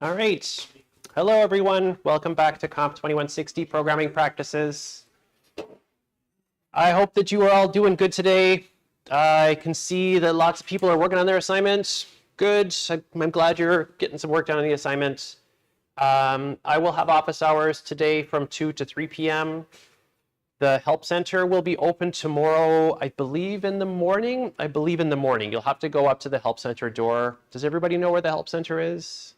All right. Hello, everyone. Welcome back to Comp 2160 Programming Practices. I hope that you are all doing good today. I can see that lots of people are working on their assignments. Good. I'm glad you're getting some work done on the assignments. I will have office hours today from 2 to 3 p.m. The Help Center will be open tomorrow, I believe in the morning. You'll have to go up to the Help Center door. Does everybody know where the Help Center is?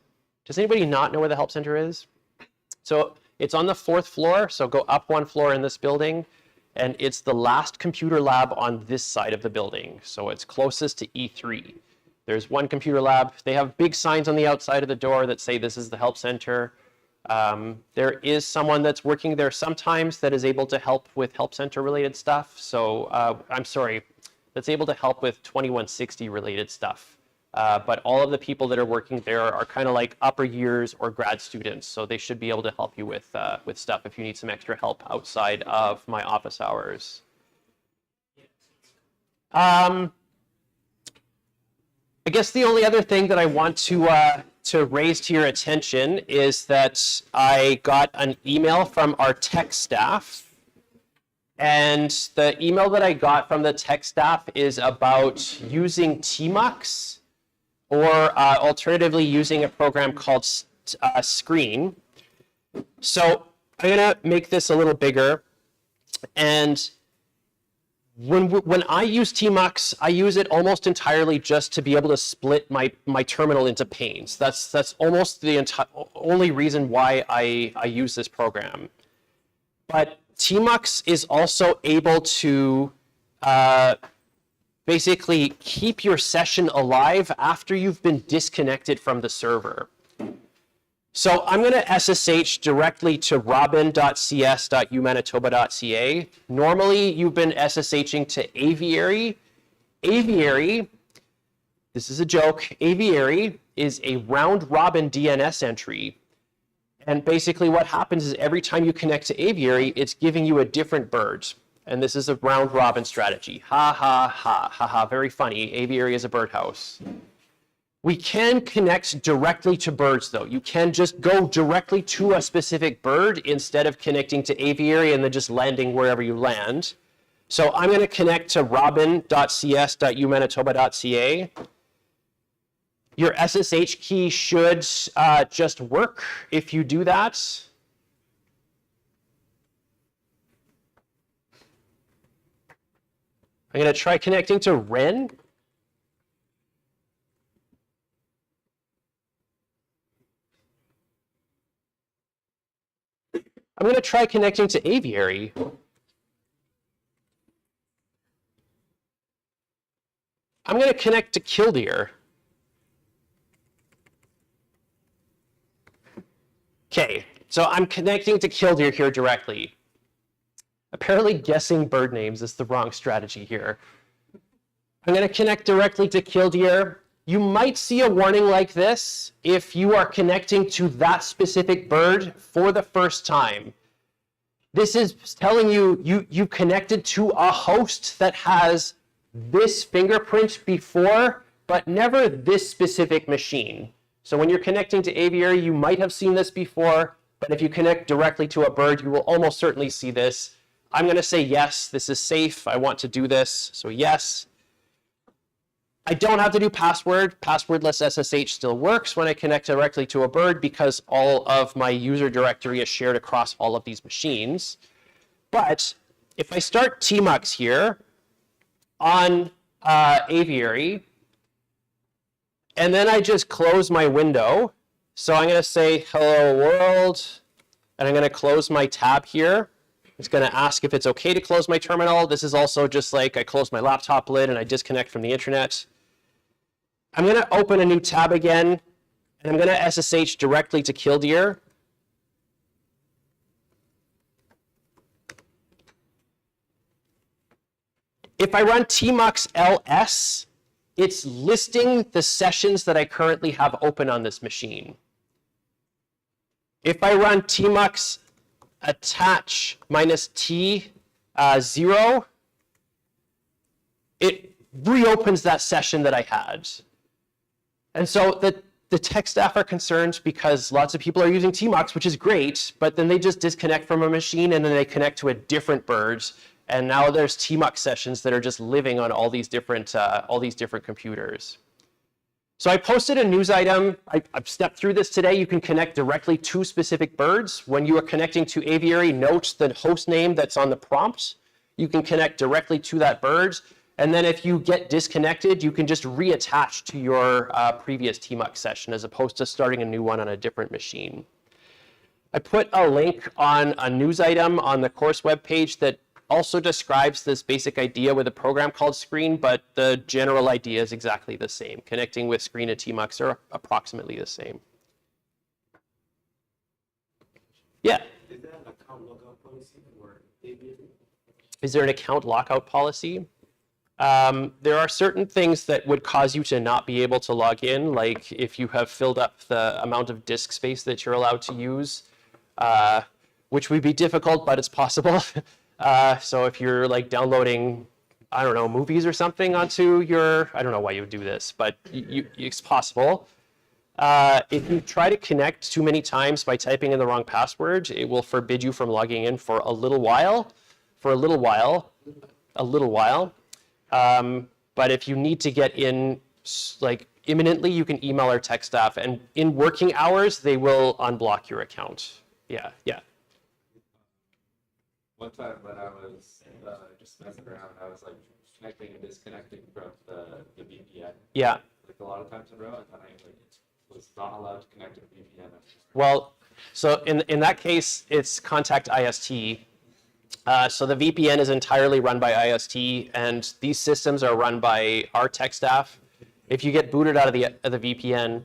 Does anybody not know where the Help Center is? So it's on the 4th floor, so go up 1 floor in this building, and it's the last computer lab on this side of the building. So it's closest to E3. There's one computer lab. They have big signs on the outside of the door that say this is the Help Center. There is someone that's working there sometimes that is able to help with Help Center related stuff. So that's able to help with 2160 related stuff. But all of the people that are working there are kind of like upper years or grad students, so they should be able to help you with stuff if you need some extra help outside of my office hours. I guess the only other thing that I want to raise to your attention is that I got an email from our tech staff. And the email that I got from the tech staff is about using tmux, or alternatively using a program called Screen. So I'm gonna make this a little bigger. And when I use tmux, I use it almost entirely just to be able to split my terminal into panes. That's almost the only reason why I use this program. But tmux is also able to basically keep your session alive after you've been disconnected from the server. So I'm going to SSH directly to robin.cs.umanitoba.ca. Normally, you've been SSHing to Aviary. Aviary, this is a joke, Aviary is a round-robin DNS entry. And basically what happens is every time you connect to Aviary, it's giving you a different bird. And this is a round-robin strategy. Ha, ha, ha, ha, ha, very funny. Aviary is a birdhouse. We can connect directly to birds, though. You can just go directly to a specific bird instead of connecting to Aviary and then just landing wherever you land. So I'm going to connect to robin.cs.umanitoba.ca. Your SSH key should just work if you do that. I'm going to try connecting to Ren. I'm going to try connecting to Aviary. I'm going to connect to Killdeer. Okay, so I'm connecting to Killdeer here directly. Apparently guessing bird names is the wrong strategy here. I'm going to connect directly to Killdeer. You might see a warning like this if you are connecting to that specific bird for the first time. This is telling you you connected to a host that has this fingerprint before, but never this specific machine. So when you're connecting to Aviary, you might have seen this before, but if you connect directly to a bird, you will almost certainly see this. I'm going to say yes, this is safe. I want to do this, so yes. I don't have to do password. Passwordless SSH still works when I connect directly to a bird because all of my user directory is shared across all of these machines. But if I start tmux here on Aviary, and then I just close my window, so I'm going to say hello world, and I'm going to close my tab here. It's going to ask if it's okay to close my terminal. This is also just like I close my laptop lid and I disconnect from the internet. I'm going to open a new tab again, and I'm going to SSH directly to Killdeer. If I run tmux ls, it's listing the sessions that I currently have open on this machine. If I run tmux attach -t 0, it reopens that session that I had. And so the tech staff are concerned because lots of people are using tmux, which is great, but then they just disconnect from a machine and then they connect to a different bird. And now there's tmux sessions that are just living on all these different computers. So I posted a news item. I've stepped through this today. You can connect directly to specific birds. When you are connecting to Aviary, note the host name that's on the prompt. You can connect directly to that bird. And then if you get disconnected, you can just reattach to your previous tmux session as opposed to starting a new one on a different machine. I put a link on a news item on the course webpage that also describes this basic idea with a program called Screen, but the general idea is exactly the same. Connecting with Screen and tmux are approximately the same. Yeah? Is there an account lockout policy for Aviary? Is there an account lockout policy? There are certain things that would cause you to not be able to log in, like if you have filled up the amount of disk space that you're allowed to use, which would be difficult, but it's possible. So if you're like downloading, I don't know, movies or something onto your, I don't know why you would do this, but it's possible. If you try to connect too many times by typing in the wrong password, it will forbid you from logging in for a little while. But if you need to get in like imminently, you can email our tech staff, and in working hours, they will unblock your account. Yeah. One time when I was just messing around, I was like connecting and disconnecting from the VPN. Yeah. Like a lot of times in a row, and then I like was not allowed to connect to the VPN. Well, so in that case, it's contact IST. So the VPN is entirely run by IST, and these systems are run by our tech staff. If you get booted out of the VPN,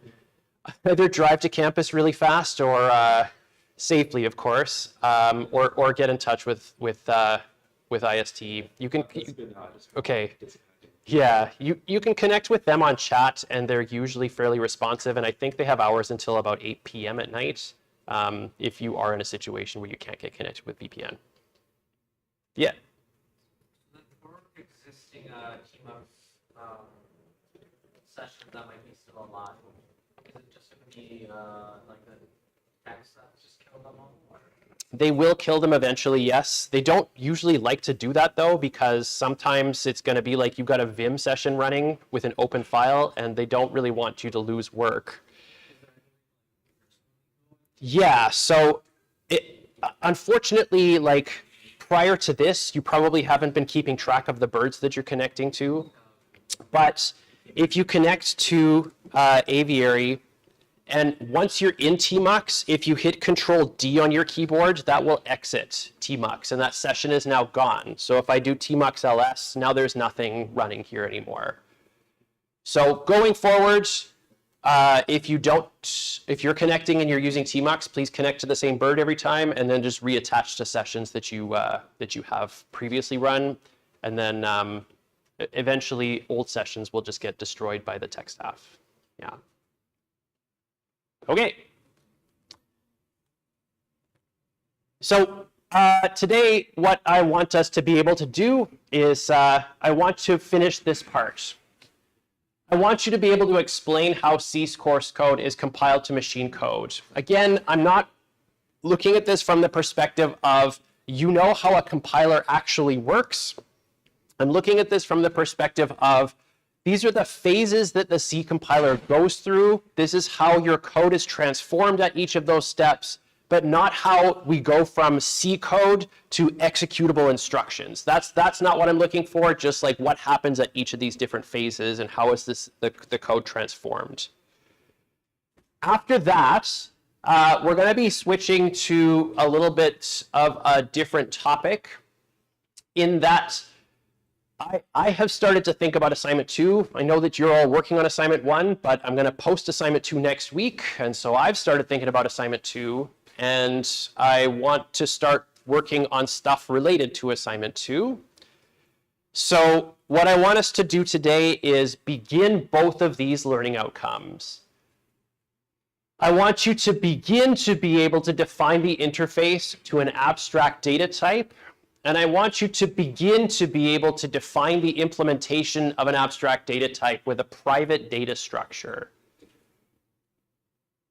either drive to campus really fast or safely, of course, or get in touch with IST. You can. Okay. Yeah, you can connect with them on chat, and they're usually fairly responsive. And I think they have hours until about 8 p.m. at night. If you are in a situation where you can't get connected with VPN. Yeah. For existing tmux sessions that might be still alive, is it just going to be like the text that just kill them all? Or? They will kill them eventually, yes. They don't usually like to do that though, because sometimes it's going to be like you've got a Vim session running with an open file, and they don't really want you to lose work. Yeah, so unfortunately, like, prior to this, you probably haven't been keeping track of the birds that you're connecting to. But if you connect to Aviary, and once you're in tmux, if you hit Control-D on your keyboard, that will exit tmux, and that session is now gone. So if I do tmux ls, now there's nothing running here anymore. So going forward, if you're connecting and you're using tmux, please connect to the same bird every time, and then just reattach to sessions that you have previously run, and then eventually old sessions will just get destroyed by the tech staff. Yeah. Okay. So today, what I want us to be able to do is I want to finish this part. I want you to be able to explain how C course code is compiled to machine code. Again, I'm not looking at this from the perspective of you know how a compiler actually works. I'm looking at this from the perspective of these are the phases that the C compiler goes through. This is how your code is transformed at each of those steps, but not how we go from C code to executable instructions. That's not what I'm looking for, just like what happens at each of these different phases and how is the code transformed. After that, we're going to be switching to a little bit of a different topic in that I have started to think about assignment 2. I know that you're all working on assignment 1, but I'm going to post assignment 2 next week. And so I've started thinking about assignment 2, and I want to start working on stuff related to assignment 2. So what I want us to do today is begin both of these learning outcomes. I want you to begin to be able to define the interface to an abstract data type. And I want you to begin to be able to define the implementation of an abstract data type with a private data structure.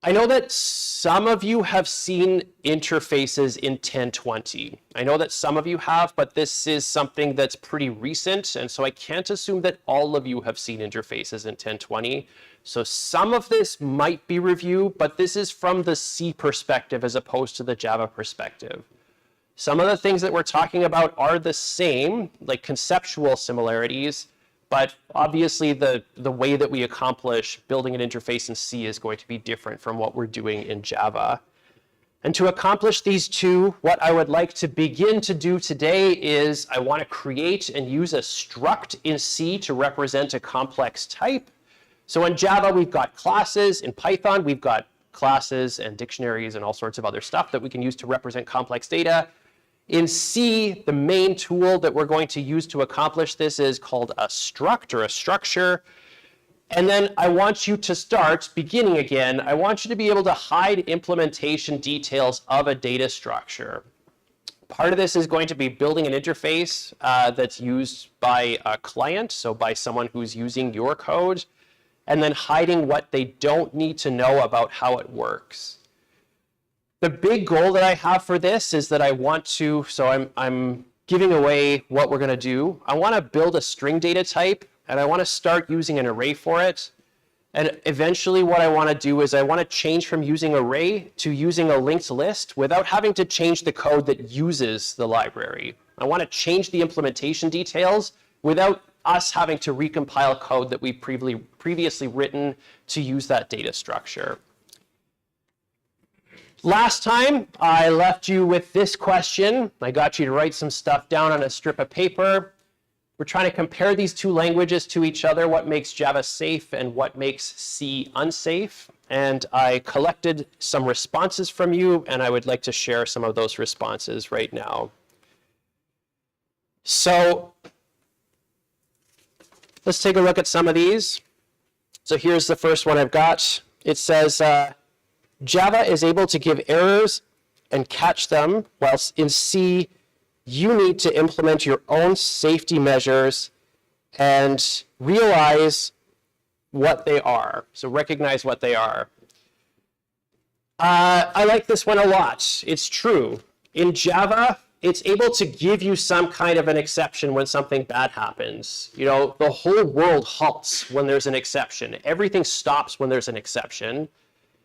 I know that some of you have seen interfaces in 1020. I know that some of you have, but this is something that's pretty recent, and so I can't assume that all of you have seen interfaces in 1020. So some of this might be review, but this is from the C perspective as opposed to the Java perspective. Some of the things that we're talking about are the same, like conceptual similarities, but obviously the way that we accomplish building an interface in C is going to be different from what we're doing in Java. And to accomplish these two, what I would like to begin to do today is I want to create and use a struct in C to represent a complex type. So in Java, we've got classes. In Python, we've got classes and dictionaries and all sorts of other stuff that we can use to represent complex data. In C, the main tool that we're going to use to accomplish this is called a struct or a structure. And then I want you to start, beginning again, I want you to be able to hide implementation details of a data structure. Part of this is going to be building an interface that's used by a client, so by someone who's using your code, and then hiding what they don't need to know about how it works. The big goal that I have for this is that I want to, so I'm giving away what we're going to do. I want to build a string data type, and I want to start using an array for it. And eventually what I want to do is I want to change from using array to using a linked list without having to change the code that uses the library. I want to change the implementation details without us having to recompile code that we've previously written to use that data structure. Last time, I left you with this question. I got you to write some stuff down on a strip of paper. We're trying to compare these two languages to each other, what makes Java safe and what makes C unsafe. And I collected some responses from you, and I would like to share some of those responses right now. So let's take a look at some of these. So here's the first one I've got. It says, Java is able to give errors and catch them, whilst in C, you need to implement your own safety measures and realize what they are. So recognize what they are. I like this one a lot. It's true. In Java, it's able to give you some kind of an exception when something bad happens. You know, the whole world halts when there's an exception. Everything stops when there's an exception.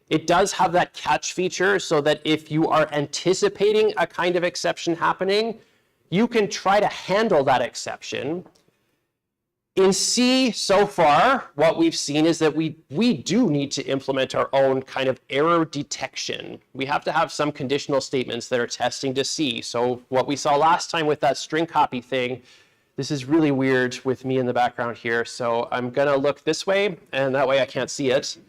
It does have that catch feature so that if you are anticipating a kind of exception happening, you can try to handle that exception. In C, so far, what we've seen is that we do need to implement our own kind of error detection. We have to have some conditional statements that are testing to C. So what we saw last time with that string copy thing, this is really weird with me in the background here. So I'm going to look this way, and that way I can't see it.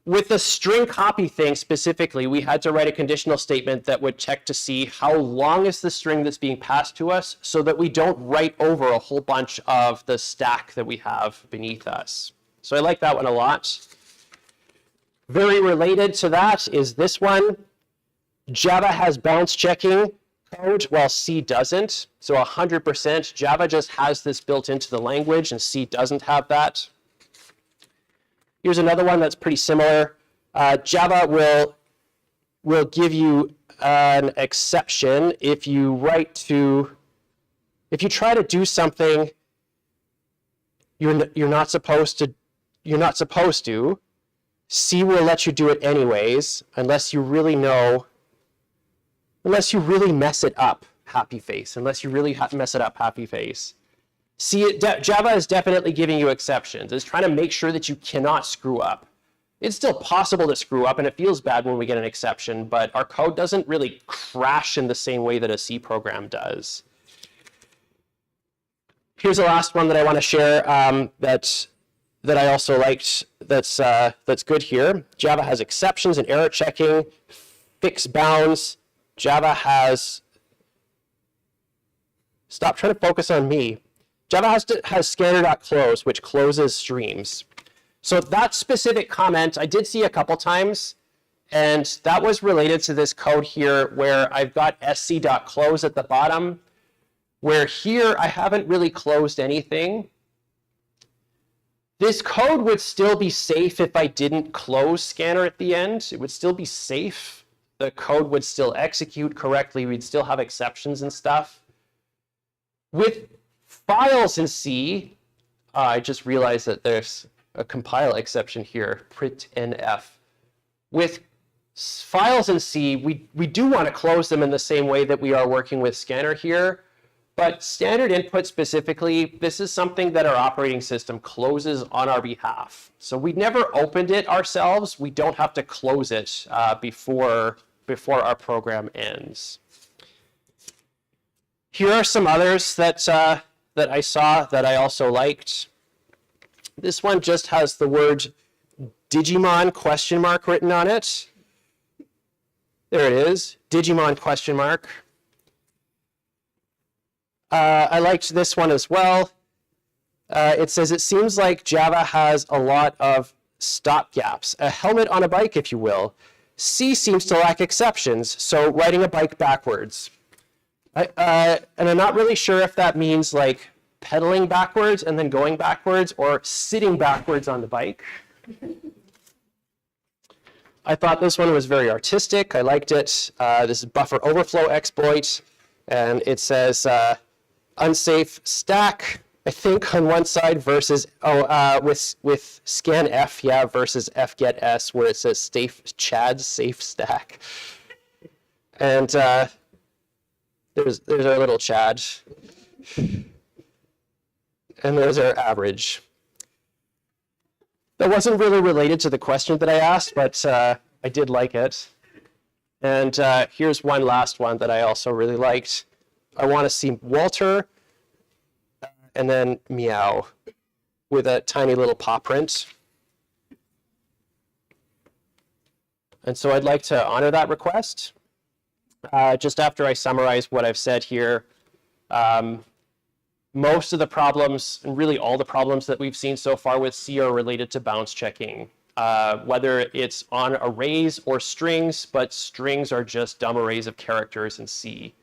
With the string copy thing specifically, we had to write a conditional statement that would check to see how long is the string that's being passed to us so that we don't write over a whole bunch of the stack that we have beneath us. So I like that one a lot. Very related to that is this one. Java has bounce checking code while C doesn't. So 100%, Java just has this built into the language and C doesn't have that. Here's another one that's pretty similar. Java will give you an exception if you try to do something you're not supposed to. C will let you do it anyways, unless you really mess it up, happy face. Unless you really mess it up, happy face. See, Java is definitely giving you exceptions. It's trying to make sure that you cannot screw up. It's still possible to screw up, and it feels bad when we get an exception, but our code doesn't really crash in the same way that a C program does. Here's the last one that I want to share that I also liked that's good here. Java has exceptions and error checking, fixed bounds. Java has... Stop trying to focus on me. Java has scanner.close, which closes streams. So that specific comment I did see a couple times, and that was related to this code here where I've got sc.close at the bottom, where here I haven't really closed anything. This code would still be safe if I didn't close scanner at the end. It would still be safe. The code would still execute correctly. We'd still have exceptions and stuff. With files in C, I just realized that there's a compile exception here, println. With files in C, we do want to close them in the same way that we are working with scanner here. But standard input specifically, this is something that our operating system closes on our behalf. So we never opened it ourselves. We don't have to close it before our program ends. Here are some others that I saw that I also liked. This one just has the word Digimon question mark written on it. There it is, Digimon question mark. I liked this one as well. It says, it seems like Java has a lot of stopgaps, a helmet on a bike, if you will. C seems to lack exceptions, so riding a bike backwards. And I'm not really sure if that means like pedaling backwards and then going backwards or sitting backwards on the bike. I thought this one was very artistic. I liked it. This is buffer overflow exploit, and it says, unsafe stack, I think, on one side versus, with scanf, yeah, versus fgetS, where it says Chad safe stack. And there's our little Chad. And there's our average. That wasn't really related to the question that I asked, but I did like it. And here's one last one that I also really liked. I want to see Walter and then meow with a tiny little paw print. And so I'd like to honor that request. Just after I summarize what I've said here, most of the problems, and really all the problems that we've seen so far with C are related to bounds checking, whether it's on arrays or strings, but strings are just dumb arrays of characters in C.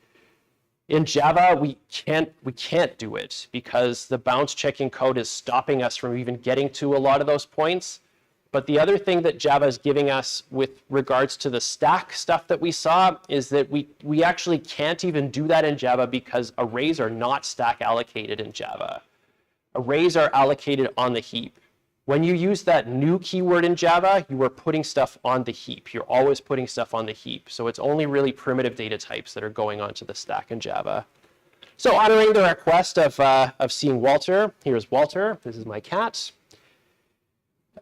In Java, we can't do it because the bounds checking code is stopping us from even getting to a lot of those points. But the other thing that Java is giving us with regards to the stack stuff that we saw is that we actually can't even do that in Java because arrays are not stack allocated in Java. Arrays are allocated on the heap. When you use that new keyword in Java, you are putting stuff on the heap. You're always putting stuff on the heap. So it's only really primitive data types that are going onto the stack in Java. So honoring the request of seeing Walter, here's Walter. This is my cat.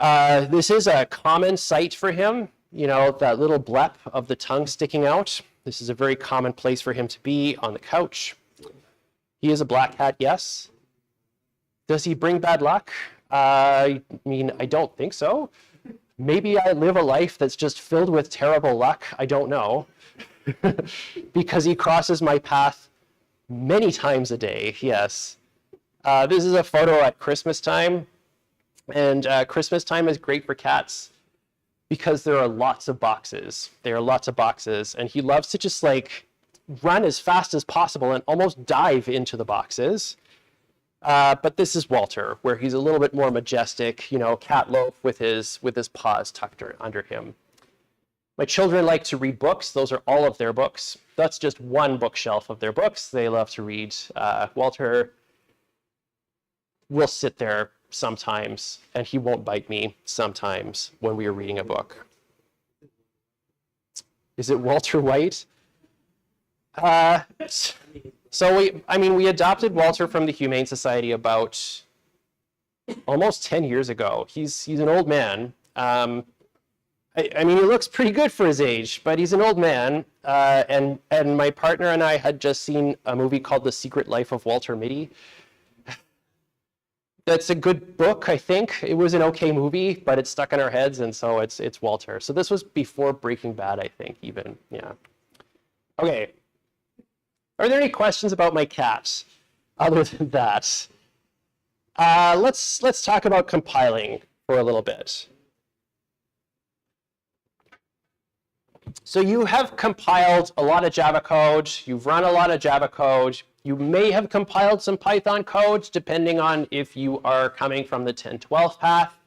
This is a common sight for him, you know, that little blep of the tongue sticking out. This is a very common place for him to be on the couch. He is a black cat, yes. Does he bring bad luck? I mean, I don't think so. Maybe I live a life that's just filled with terrible luck. I don't know. Because he crosses my path many times a day, yes. This is a photo at Christmas time. And Christmas time is great for cats because there are lots of boxes. There are lots of boxes. And he loves to just like run as fast as possible and almost dive into the boxes. But this is Walter, where he's a little bit more majestic, you know, cat loaf with his paws tucked under him. My children like to read books. Those are all of their books. That's just one bookshelf of their books. They love to read. Walter will sit there sometimes, and he won't bite me sometimes when we are reading a book. Is it Walter White? So we adopted Walter from the Humane Society about almost 10 years ago. He's an old man. I mean, he looks pretty good for his age, but he's an old man. And my partner and I had just seen a movie called The Secret Life of Walter Mitty. That's a good book, I think. It was an okay movie, but it's stuck in our heads, and so it's Walter. So this was before Breaking Bad, I think, even. Yeah. Okay. Are there any questions about my cats other than that? Let's talk about compiling for a little bit. So you have compiled a lot of Java code. You've run a lot of Java code. You may have compiled some Python code, depending on if you are coming from the 1012 path.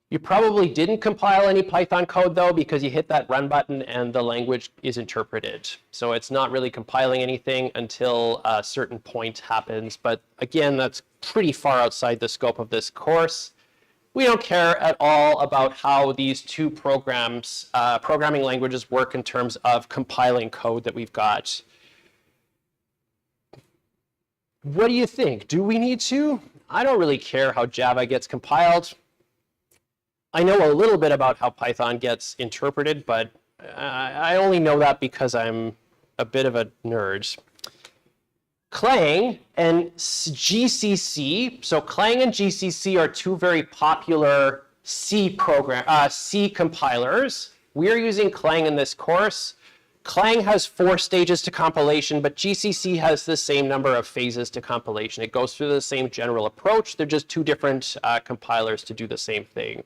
You probably didn't compile any Python code, though, because you hit that run button and the language is interpreted. So it's not really compiling anything until a certain point happens. But again, that's pretty far outside the scope of this course. We don't care at all about how these two programming languages work in terms of compiling code that we've got. What do you think? Do we need to? I don't really care how Java gets compiled. I know a little bit about how Python gets interpreted, but I only know that because I'm a bit of a nerd. Clang and GCC, so Clang and GCC are two very popular C compilers. We are using Clang in this course. Clang has 4 stages to compilation, but GCC has the same number of phases to compilation. It goes through the same general approach. They're just 2 different compilers to do the same thing.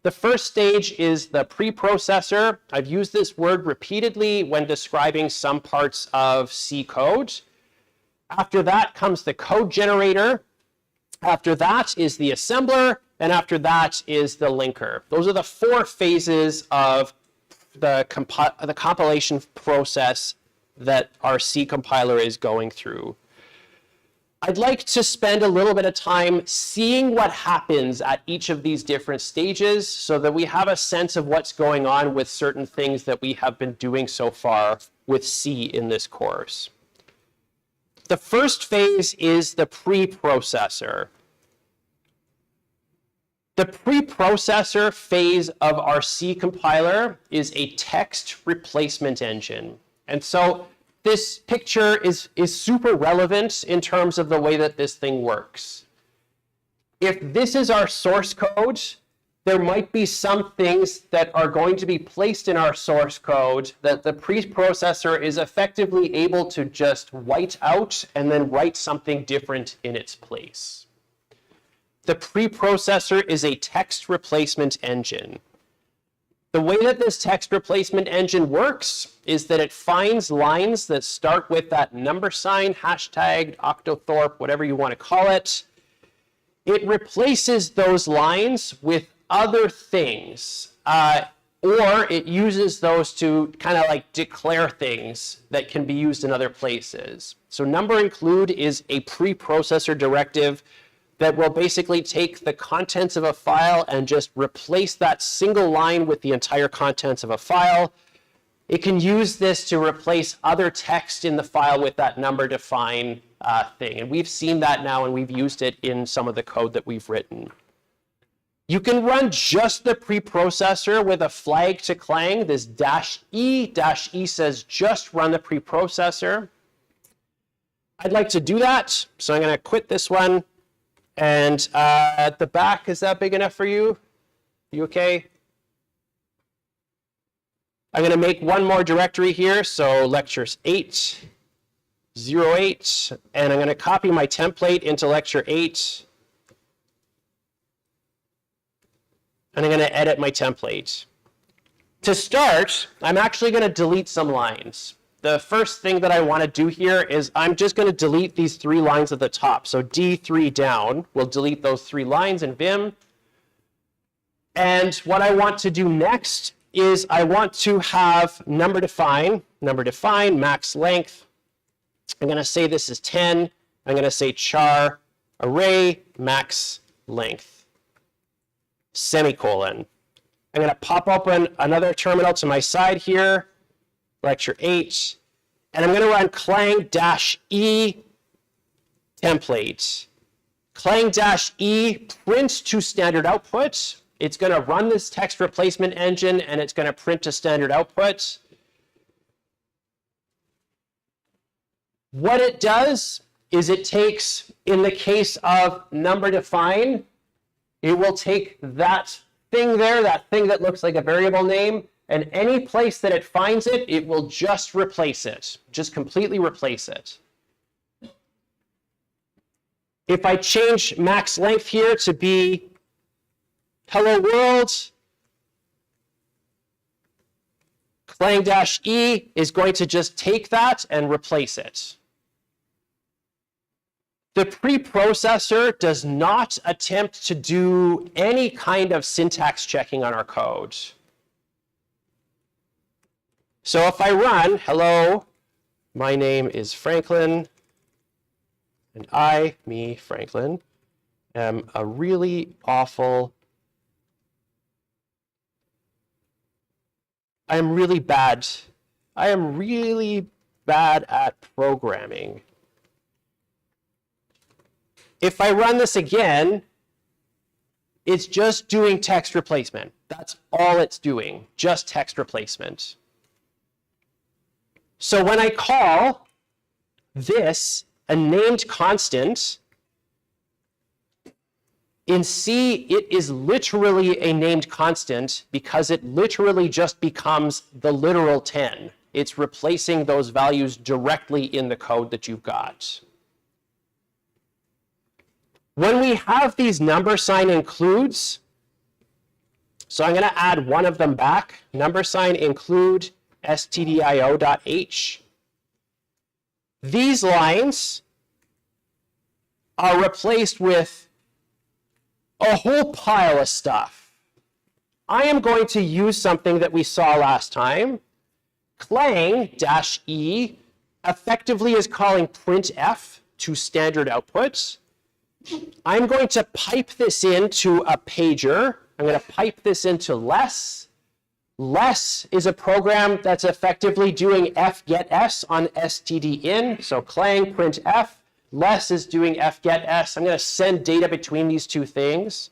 The first stage is the preprocessor. I've used this word repeatedly when describing some parts of C code. After that comes the code generator. After that is the assembler. And after that is the linker. Those are the 4 phases of the compilation process that our C compiler is going through. I'd like to spend a little bit of time seeing what happens at each of these different stages so that we have a sense of what's going on with certain things that we have been doing so far with C in this course. The first phase is the preprocessor. The preprocessor phase of our C compiler is a text replacement engine. And so this picture is super relevant in terms of the way that this thing works. If this is our source code, there might be some things that are going to be placed in our source code that the preprocessor is effectively able to just white out and then write something different in its place. The preprocessor is a text replacement engine. The way that this text replacement engine works is that it finds lines that start with that number sign, hashtag, octothorpe, whatever you want to call it. It replaces those lines with other things, or it uses those to kind of like declare things that can be used in other places. So number include is a preprocessor directive that will basically take the contents of a file and just replace that single line with the entire contents of a file. It can use this to replace other text in the file with that number define thing. And we've seen that now, and we've used it in some of the code that we've written. You can run just the preprocessor with a flag to Clang, this -E. -E says just run the preprocessor. I'd like to do that, so I'm going to quit this one. And at the back, is that big enough for you? You okay? I'm going to make one more directory here, so lectures 8, 08, and I'm going to copy my template into lecture 8. And I'm going to edit my template. To start, I'm actually going to delete some lines. The first thing that I want to do here is I'm just going to delete these 3 lines at the top. So D3 down, we'll delete those 3 lines in Vim. And what I want to do next is I want to have number define, max length. I'm going to say this is 10. I'm going to say char array max length, semicolon. I'm going to pop open another terminal to my side here, lecture 8, and I'm going to run clang-e template. Clang-e print to standard output. It's going to run this text replacement engine, and it's going to print to standard output. What it does is it takes, in the case of number define, it will take that thing there, that thing that looks like a variable name, and any place that it finds it, it will just replace it, just completely replace it. If I change max length here to be hello world, Clang-E is going to just take that and replace it. The preprocessor does not attempt to do any kind of syntax checking on our code. So if I run, hello, my name is Franklin, and I, me, Franklin, am a really awful, I am really bad at programming. If I run this again, it's just doing text replacement. That's all it's doing, just text replacement. So when I call this a named constant, in C, it is literally a named constant because it literally just becomes the literal 10. It's replacing those values directly in the code that you've got. When we have these number sign includes, so I'm going to add one of them back, number sign include stdio.h. These lines are replaced with a whole pile of stuff. I am going to use something that we saw last time. Clang-E effectively is calling printf to standard output. I'm going to pipe this into a pager. I'm going to pipe this into less. Less is a program that's effectively doing fgetS on stdin. So clang printf. Less is doing fgetS. I'm going to send data between these two things.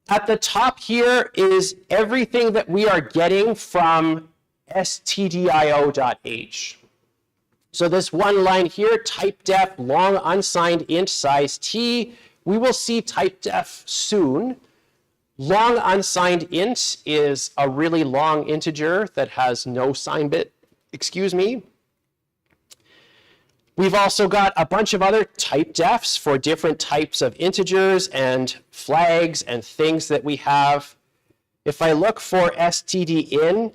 At the top here is everything that we are getting from stdio.h. So this one line here, typedef long unsigned int size t, we will see typedef soon. Long unsigned int is a really long integer that has no sign bit, excuse me. We've also got a bunch of other typedefs for different types of integers and flags and things that we have. If I look for stdin,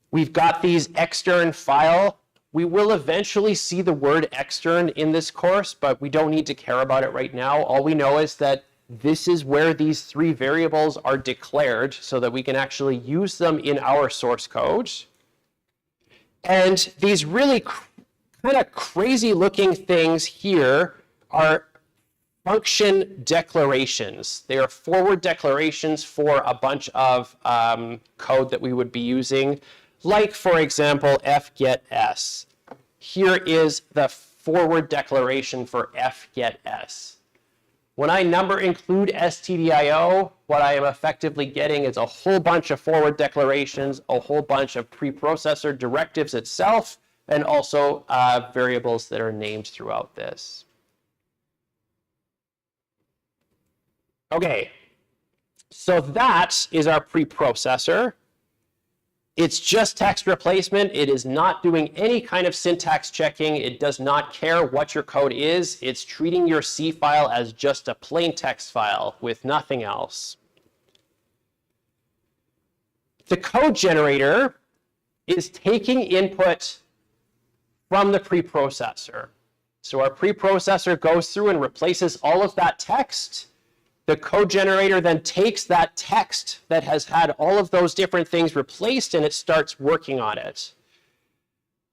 we've got these extern file. We will eventually see the word extern in this course, but we don't need to care about it right now. All we know is that this is where these three variables are declared so that we can actually use them in our source code. And these really kind of crazy looking things here are function declarations. They are forward declarations for a bunch of code that we would be using. Like, for example, fgetS. Here is the forward declaration for fgetS. When I number include stdio, what I am effectively getting is a whole bunch of forward declarations, a whole bunch of preprocessor directives itself, and also variables that are named throughout this. Okay, so that is our preprocessor. It's just text replacement. It is not doing any kind of syntax checking. It does not care what your code is. It's treating your C file as just a plain text file with nothing else. The code generator is taking input from the preprocessor. So our preprocessor goes through and replaces all of that text. The code generator then takes that text that has had all of those different things replaced and it starts working on it.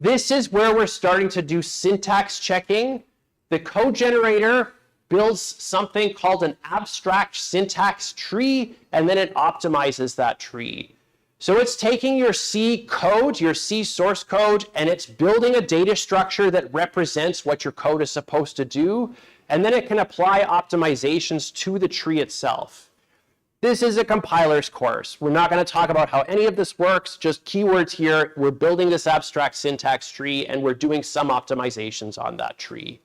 This is where we're starting to do syntax checking. The code generator builds something called an abstract syntax tree, and then it optimizes that tree. So it's taking your C code, your C source code, and it's building a data structure that represents what your code is supposed to do. And then it can apply optimizations to the tree itself. This is a compiler's course. We're not going to talk about how any of this works, just keywords here. We're building this abstract syntax tree, and we're doing some optimizations on that tree.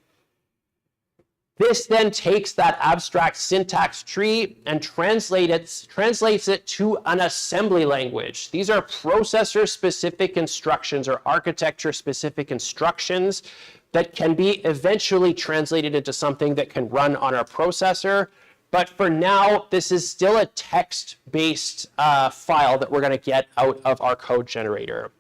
This then takes that abstract syntax tree and translates it to an assembly language. These are processor-specific instructions or architecture-specific instructions that can be eventually translated into something that can run on our processor. But for now, this is still a text-based file that we're going to get out of our code generator.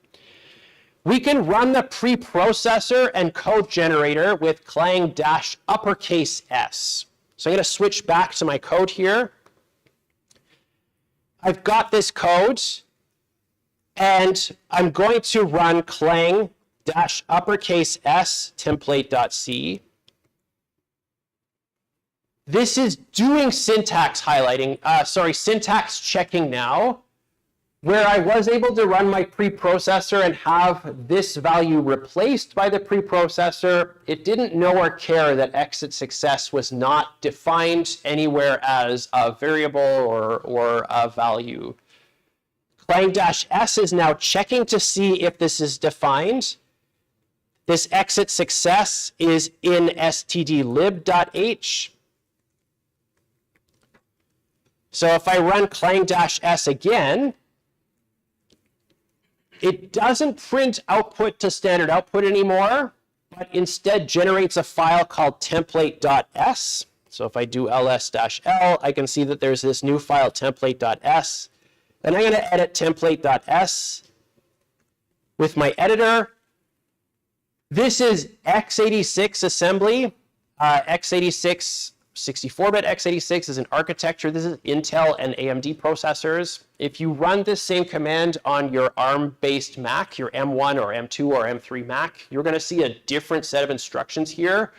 We can run the preprocessor and code generator with clang-uppercase S. So I'm going to switch back to my code here. I've got this code, and I'm going to run clang-uppercase S template.c. This is doing syntax highlighting, syntax checking now, where I was able to run my preprocessor and have this value replaced by the preprocessor. It didn't know or care that exit success was not defined anywhere as a variable or a value. Clang-S is now checking to see if this is defined. This exit success is in stdlib.h. So if I run clang-S again, it doesn't print output to standard output anymore, but instead generates a file called template.s. So if I do ls-l, I can see that there's this new file template.s. And I'm going to edit template.s with my editor. This is x86 assembly. x86, 64-bit x86 is an architecture. This is Intel and AMD processors. If you run this same command on your ARM-based Mac, your M1 or M2 or M3 Mac, you're going to see a different set of instructions here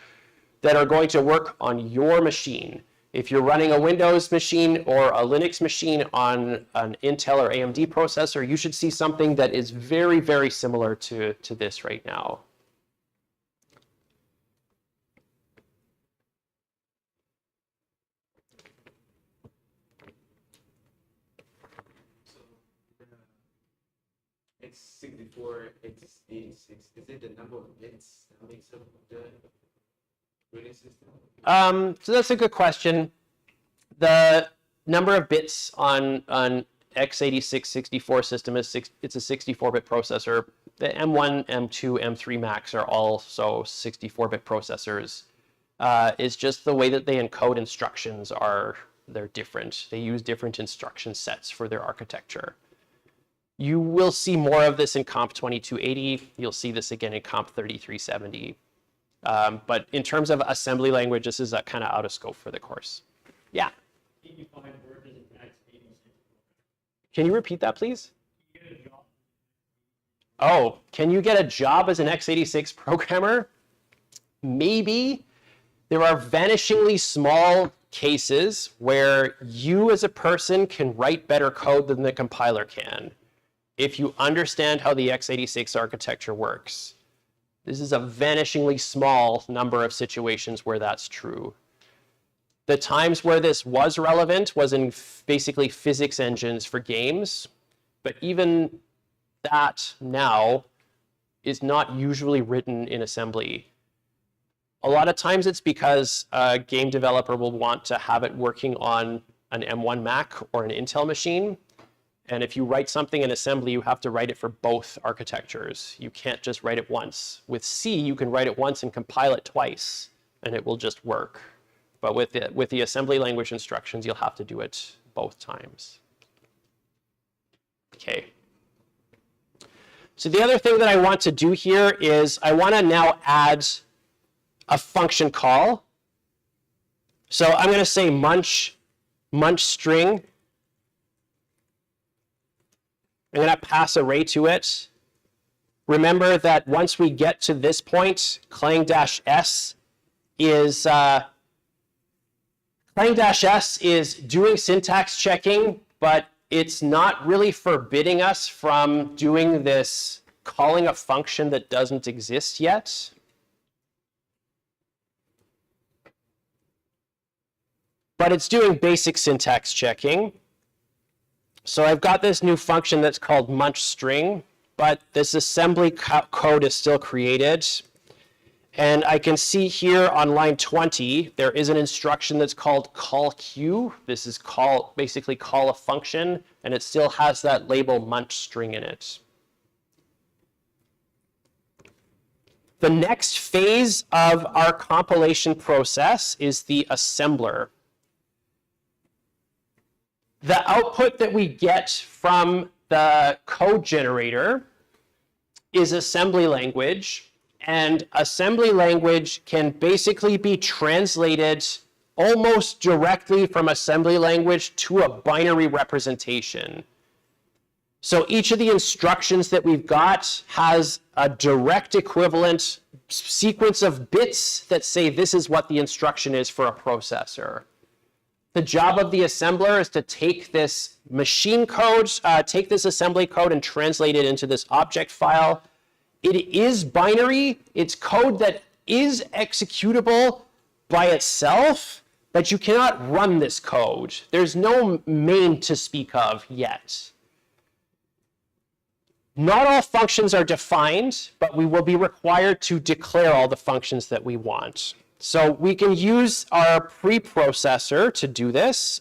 that are going to work on your machine. If you're running a Windows machine or a Linux machine on an Intel or AMD processor, you should see something that is very, very similar to this right now. X64, x86, is it the number of bits that makes up the routing system? So that's a good question. The number of bits on an x86 64 system is it's a 64-bit processor. The M1, M2, M3 Macs are also 64-bit processors. It's just the way that they encode instructions they're different. They use different instruction sets for their architecture. You will see more of this in Comp 2280. You'll see this again in Comp 3370. But in terms of assembly language, this is kind of out of scope for the course. Yeah? Can you repeat that, please? Oh, can you get a job as an x86 programmer? Maybe. There are vanishingly small cases where you as a person can write better code than the compiler can, if you understand how the x86 architecture works. This is a vanishingly small number of situations where that's true. The times where this was relevant was in basically physics engines for games, but even that now is not usually written in assembly. A lot of times it's because a game developer will want to have it working on an M1 Mac or an Intel machine. And if you write something in assembly, you have to write it for both architectures. You can't just write it once. With C, you can write it once and compile it twice, and it will just work. But with the assembly language instructions, you'll have to do it both times. Okay. So the other thing that I want to do here is I want to now add a function call. So I'm going to say munch string. I'm going to pass array to it. Remember that once we get to this point, clang-s is doing syntax checking, but it's not really forbidding us from doing this calling a function that doesn't exist yet. But it's doing basic syntax checking. So I've got this new function that's called munch string, but this assembly code is still created. And I can see here on line 20, there is an instruction that's called call q. This is basically call a function, and it still has that label munch string in it. The next phase of our compilation process is the assembler. The output that we get from the code generator is assembly language, and assembly language can basically be translated almost directly from assembly language to a binary representation. So each of the instructions that we've got has a direct equivalent sequence of bits that say this is what the instruction is for a processor. The job of the assembler is to take this machine code, take this assembly code and translate it into this object file. It is binary. It's code that is executable by itself, but you cannot run this code. There's no main to speak of yet. Not all functions are defined, but we will be required to declare all the functions that we want. So we can use our preprocessor to do this.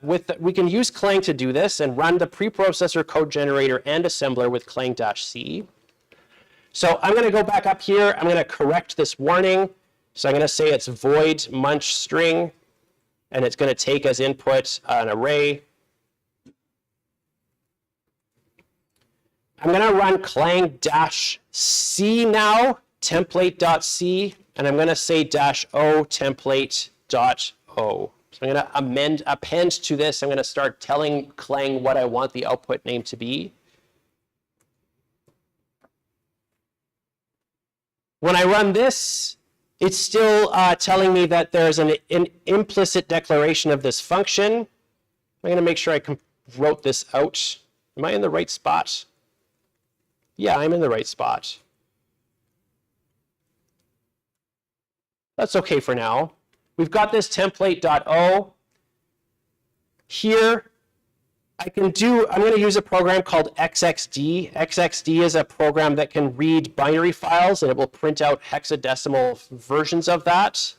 We can use Clang to do this and run the preprocessor code generator and assembler with Clang-C. So I'm going to go back up here. I'm going to correct this warning. So I'm going to say it's void munch string, and it's going to take as input an array. I'm going to run Clang-C now, template.c, and I'm going to say -o template.o. So I'm going to append to this. I'm going to start telling Clang what I want the output name to be. When I run this, it's still telling me that there's an implicit declaration of this function. I'm going to make sure I wrote this out. Am I in the right spot? Yeah, I'm in the right spot. That's okay for now. We've got this template.o. Here, I'm going to use a program called XXD. XXD is a program that can read binary files, and it will print out hexadecimal versions of that.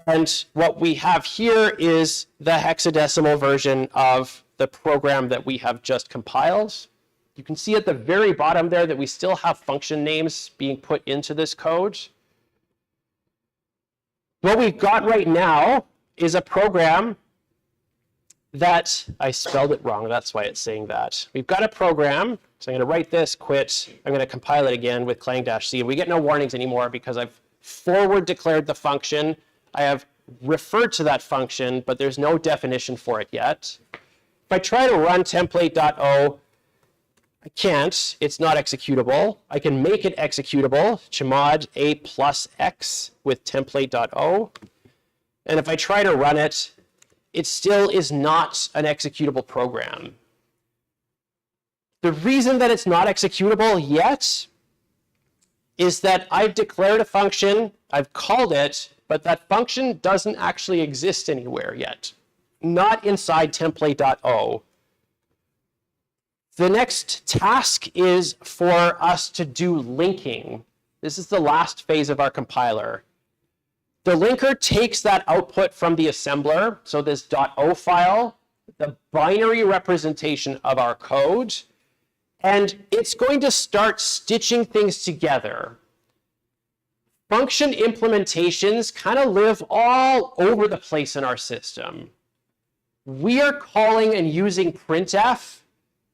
And what we have here is the hexadecimal version of the program that we have just compiled. You can see at the very bottom there that we still have function names being put into this code. What we've got right now is a program that, I spelled it wrong, that's why it's saying that. We've got a program, so I'm going to write this, quit, I'm going to compile it again with Clang-C, and we get no warnings anymore because I've forward declared the function. I have referred to that function, but there's no definition for it yet. If I try to run template.o, I can't, it's not executable. I can make it executable, chmod a plus x with template.o. And if I try to run it, it still is not an executable program. The reason that it's not executable yet is that I've declared a function, I've called it, but that function doesn't actually exist anywhere yet. Not inside template.o. The next task is for us to do linking. This is the last phase of our compiler. The linker takes that output from the assembler, so this .o file, the binary representation of our code, and it's going to start stitching things together. Function implementations kind of live all over the place in our system. We are calling and using printf.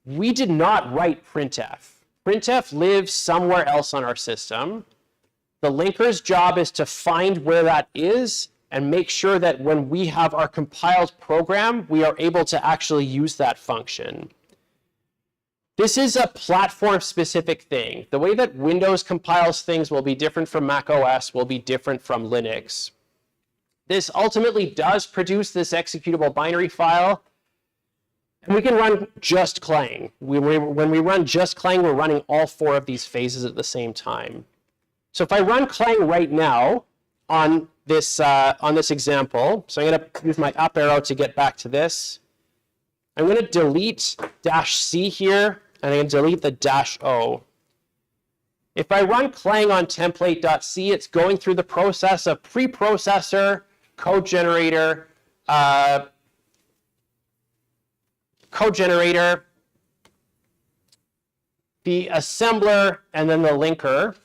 We did not write printf. Printf lives somewhere else on our system. The linker's job is to find where that is and make sure that when we have our compiled program, we are able to actually use that function. This is a platform-specific thing. The way that Windows compiles things will be different from Mac OS, will be different from Linux. This ultimately does produce this executable binary file, and we can run just Clang. When we run just Clang, we're running all four of these phases at the same time. So if I run Clang right now on this example, so I'm going to use my up arrow to get back to this. I'm going to delete -c here, and I'm going to delete the -o. If I run Clang on template.c, it's going through the process of preprocessor, code generator, the assembler, and then the linker.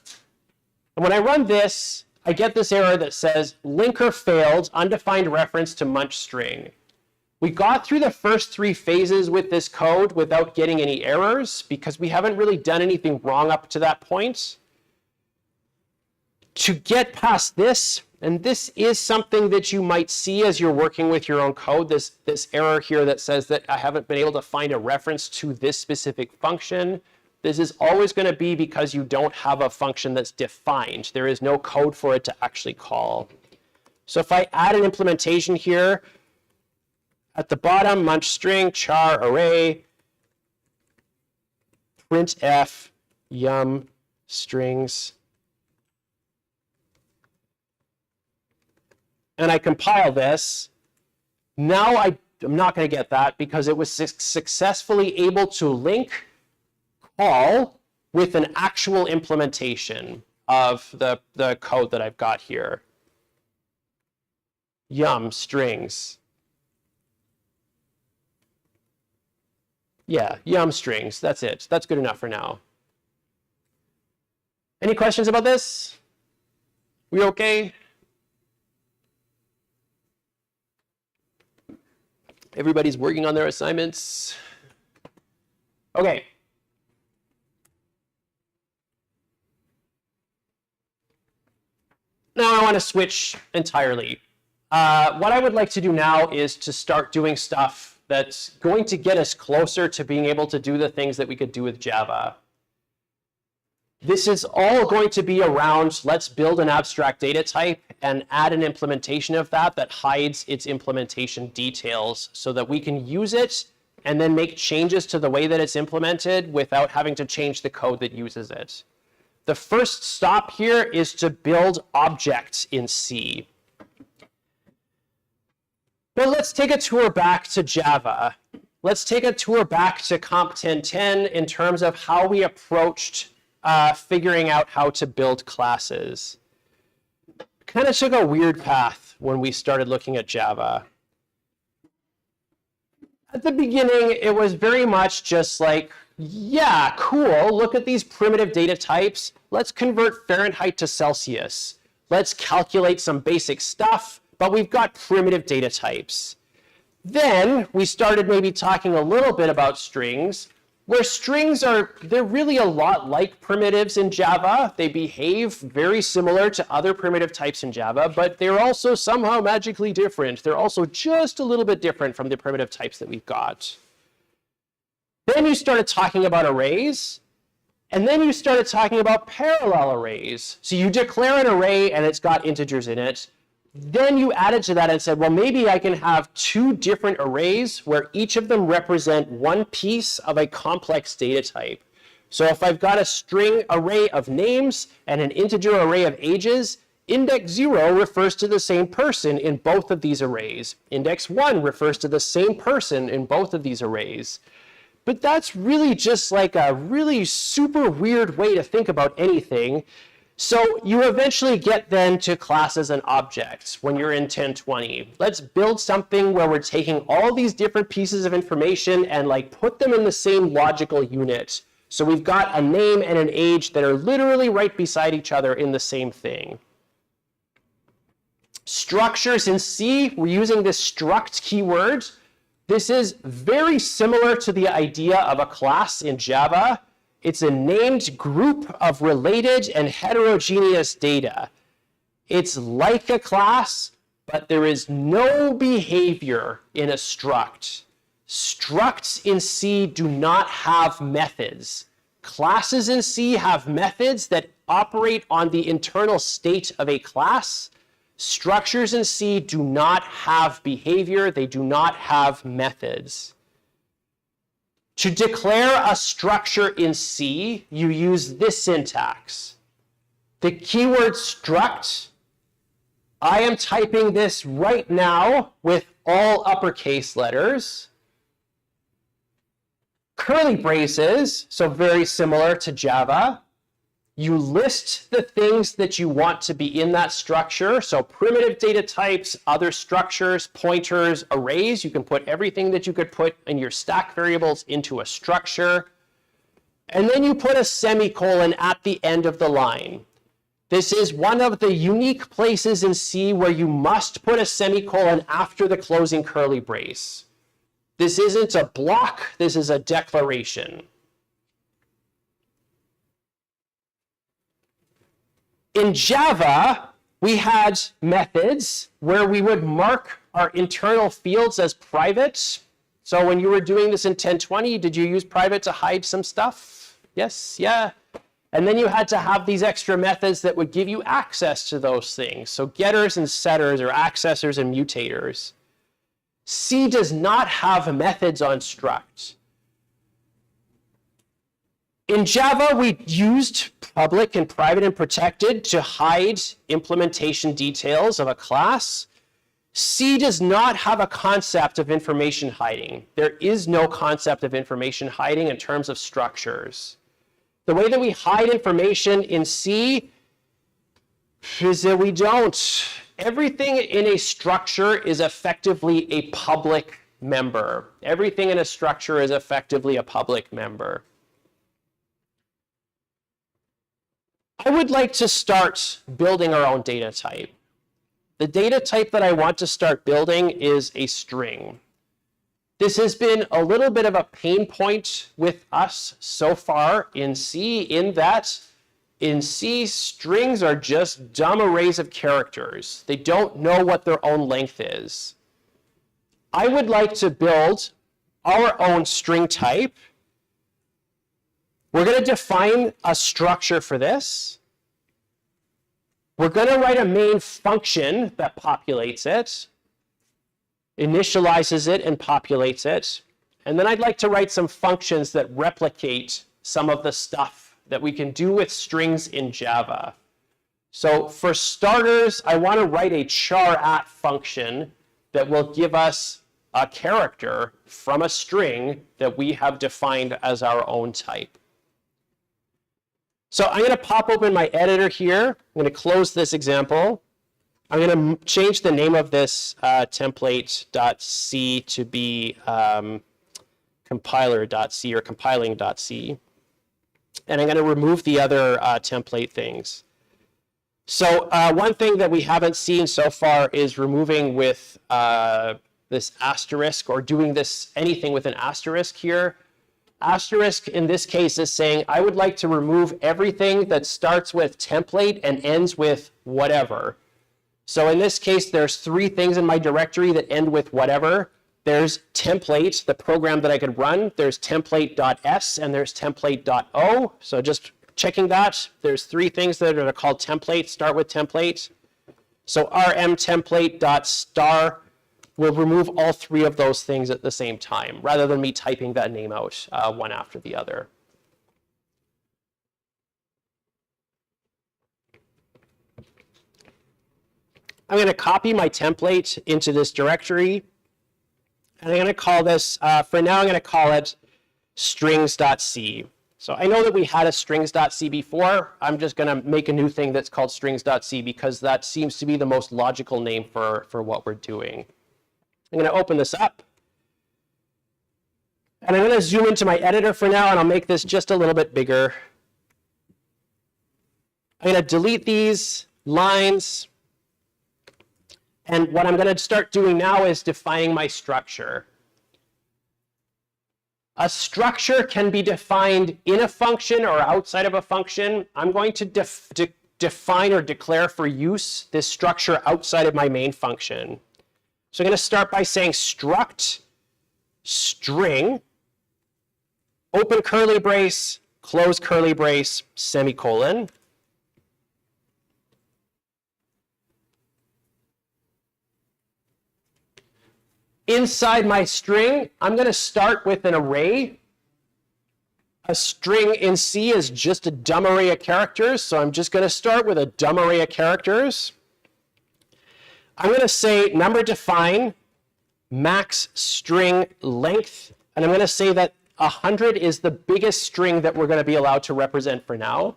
And when I run this, I get this error that says linker failed, undefined reference to munch string. We got through the first 3 phases with this code without getting any errors because we haven't really done anything wrong up to that point. To get past this, and this is something that you might see as you're working with your own code, this error here that says that I haven't been able to find a reference to this specific function. This is always going to be because you don't have a function that's defined. There is no code for it to actually call. So if I add an implementation here, at the bottom, munch string, char array, printf, yum strings, and I compile this, now I'm not going to get that because it was successfully able to link call with an actual implementation of the code that I've got here. Yum strings. Yeah, yum strings. That's it. That's good enough for now. Any questions about this? We okay? Everybody's working on their assignments. Okay. Now I want to switch entirely. What I would like to do now is to start doing stuff that's going to get us closer to being able to do the things that we could do with Java. This is all going to be around, let's build an abstract data type and add an implementation of that that hides its implementation details so that we can use it and then make changes to the way that it's implemented without having to change the code that uses it. The first stop here is to build objects in C. But let's take a tour back to Java. Let's take a tour back to Comp 1010 in terms of how we approached figuring out how to build classes. Kind of took a weird path when we started looking at Java. At the beginning, it was very much just like, yeah, cool, look at these primitive data types. Let's convert Fahrenheit to Celsius. Let's calculate some basic stuff, but we've got primitive data types. Then we started maybe talking a little bit about strings, where strings they're really a lot like primitives in Java. They behave very similar to other primitive types in Java, but they're also somehow magically different. They're also just a little bit different from the primitive types that we've got. Then you started talking about arrays, and then you started talking about parallel arrays. So you declare an array and it's got integers in it. Then you added to that and said, well, maybe I can have 2 different arrays where each of them represent one piece of a complex data type. So if I've got a string array of names and an integer array of ages, index 0 refers to the same person in both of these arrays. Index 1 refers to the same person in both of these arrays. But that's really just like a really super weird way to think about anything. So you eventually get then to classes and objects when you're in 1020. Let's build something where we're taking all these different pieces of information and like put them in the same logical unit. So we've got a name and an age that are literally right beside each other in the same thing. Structures in C, we're using this struct keyword. This is very similar to the idea of a class in Java. It's a named group of related and heterogeneous data. It's like a class, but there is no behavior in a struct. Structs in C do not have methods. Classes in C have methods that operate on the internal state of a class. Structures in C do not have behavior. They do not have methods. To declare a structure in C, you use this syntax. The keyword struct, I am typing this right now with all uppercase letters. Curly braces, so very similar to Java. You list the things that you want to be in that structure. So primitive data types, other structures, pointers, arrays. You can put everything that you could put in your stack variables into a structure. And then you put a semicolon at the end of the line. This is one of the unique places in C where you must put a semicolon after the closing curly brace. This isn't a block, this is a declaration. In Java, we had methods where we would mark our internal fields as private. So when you were doing this in 1020, did you use private to hide some stuff? Yes, yeah. And then you had to have these extra methods that would give you access to those things. So getters and setters, or accessors and mutators. C does not have methods on struct. In Java, we used public and private and protected to hide implementation details of a class. C does not have a concept of information hiding. There is no concept of information hiding in terms of structures. The way that we hide information in C is that we don't. Everything in a structure is effectively a public member. Everything in a structure is effectively a public member. I would like to start building our own data type. The data type that I want to start building is a string. This has been a little bit of a pain point with us so far in C, in that in C, strings are just dumb arrays of characters. They don't know what their own length is. I would like to build our own string type. We're going to define a structure for this. We're going to write a main function that populates it, initializes it, and populates it. And then I'd like to write some functions that replicate some of the stuff that we can do with strings in Java. So for starters, I want to write a char@at function that will give us a character from a string that we have defined as our own type. So I'm going to pop open my editor here. I'm going to close this example. I'm going to change the name of this template.c to be compiler.c or compiling.c. And I'm going to remove the other template things. So one thing that we haven't seen so far is removing with this asterisk, or doing this anything with an asterisk here. Asterisk in this case is saying I would like to remove everything that starts with template and ends with whatever. So in this case, there's 3 things in my directory that end with whatever. There's template, the program that I could run. There's template.s and there's template.o. So just checking that. There's 3 things that are called template, start with template. So rm template.star will remove all 3 of those things at the same time, rather than me typing that name out one after the other. I'm going to copy my template into this directory. And I'm going to call this, for now, I'm going to call it strings.c. So I know that we had a strings.c before. I'm just going to make a new thing that's called strings.c because that seems to be the most logical name for what we're doing. I'm going to open this up. And I'm going to zoom into my editor for now, and I'll make this just a little bit bigger. I'm going to delete these lines. And what I'm going to start doing now is defining my structure. A structure can be defined in a function or outside of a function. I'm going to define or declare for use this structure outside of my main function. So I'm going to start by saying struct string, open curly brace, close curly brace, semicolon. Inside my string, I'm going to start with an array. A string in C is just a dumb array of characters, so I'm just going to start with a dumb array of characters. I'm going to say number define, max string length, and I'm going to say that 100 is the biggest string that we're going to be allowed to represent for now.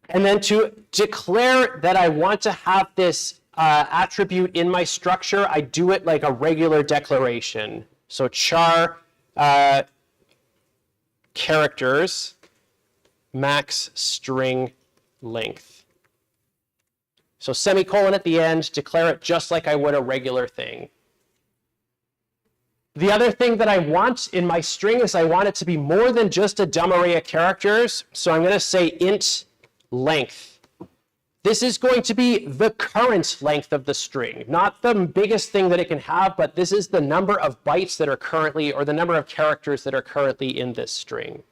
And then to declare that I want to have this attribute in my structure, I do it like a regular declaration. So char characters max string length. So semicolon at the end, declare it just like I would a regular thing. The other thing that I want in my string is I want it to be more than just a dumb array of characters. So I'm going to say int length. This is going to be the current length of the string, not the biggest thing that it can have, but this is the number of bytes that are currently, or the number of characters that are currently in this string.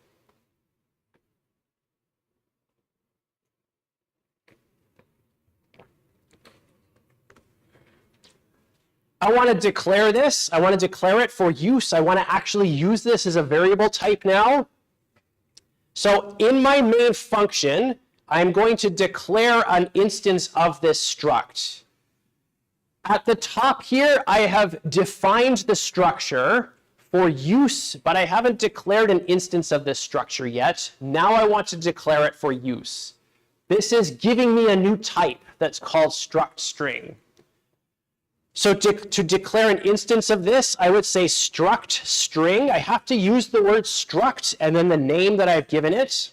I want to declare this. I want to declare it for use. I want to actually use this as a variable type now. So in my main function, I'm going to declare an instance of this struct. At the top here, I have defined the structure for use, but I haven't declared an instance of this structure yet. Now I want to declare it for use. This is giving me a new type that's called struct string. So to declare an instance of this, I would say struct string. I have to use the word struct and then the name that I've given it.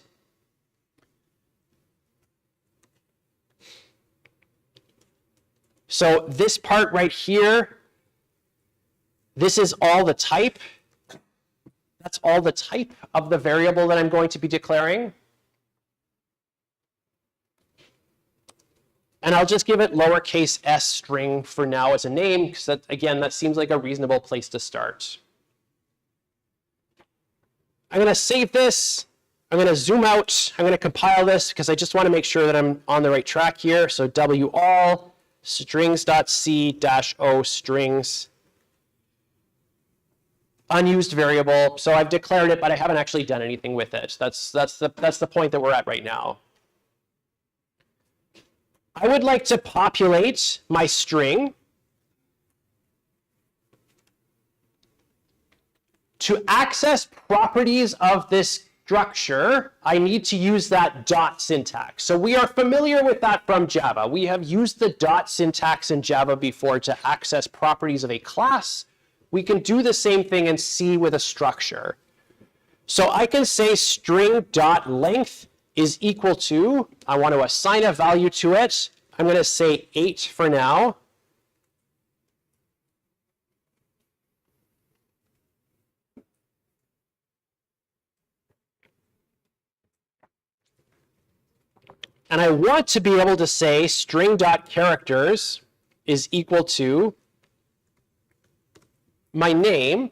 So this part right here, this is all the type. That's all the type of the variable that I'm going to be declaring. And I'll just give it lowercase s string for now as a name, because that, again, that seems like a reasonable place to start. I'm going to save this. I'm going to zoom out. I'm going to compile this because I just want to make sure that I'm on the right track here. So wall strings.c-o strings. Unused variable. So I've declared it, but I haven't actually done anything with it. That's the point that we're at right now. I would like to populate my string. To access properties of this structure, I need to use that dot syntax. So we are familiar with that from Java. We have used the dot syntax in Java before to access properties of a class. We can do the same thing in C with a structure. So I can say string.length is equal to, I want to assign a value to it. I'm going to say 8 for now. And I want to be able to say string.characters is equal to my name.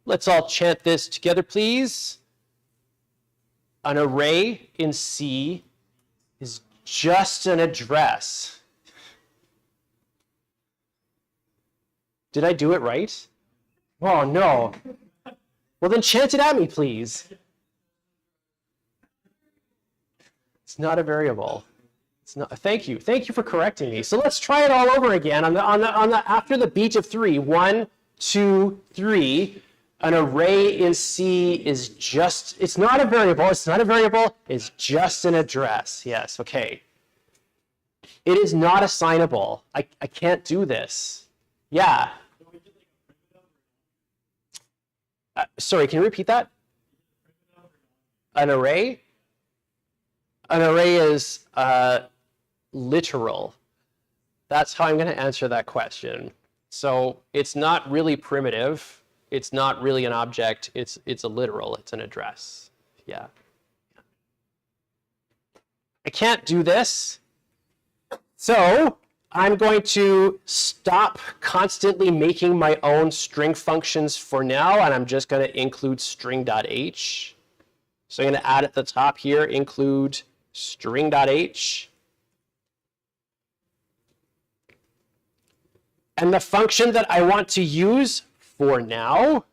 Let's all chant this together, please. An array in C is just an address. Did I do it right? Oh, no. Well, then chant it at me, please. It's not a variable. It's not. Thank you. Thank you for correcting me. So let's try it all over again. After the beat of 3, 1, 2, 3. An array in C is just, it's not a variable, it's not a variable, it's just an address. Yes, okay. It is not assignable. I can't do this. Yeah. Sorry, can you repeat that? An array? An array is literal. That's how I'm going to answer that question. So it's not really primitive. It's not really an object. It's a literal. It's an address. Yeah. I can't do this. So I'm going to stop constantly making my own string functions for now, and I'm just going to include string.h. So I'm going to add at the top here, include string.h. And the function that I want to use for now,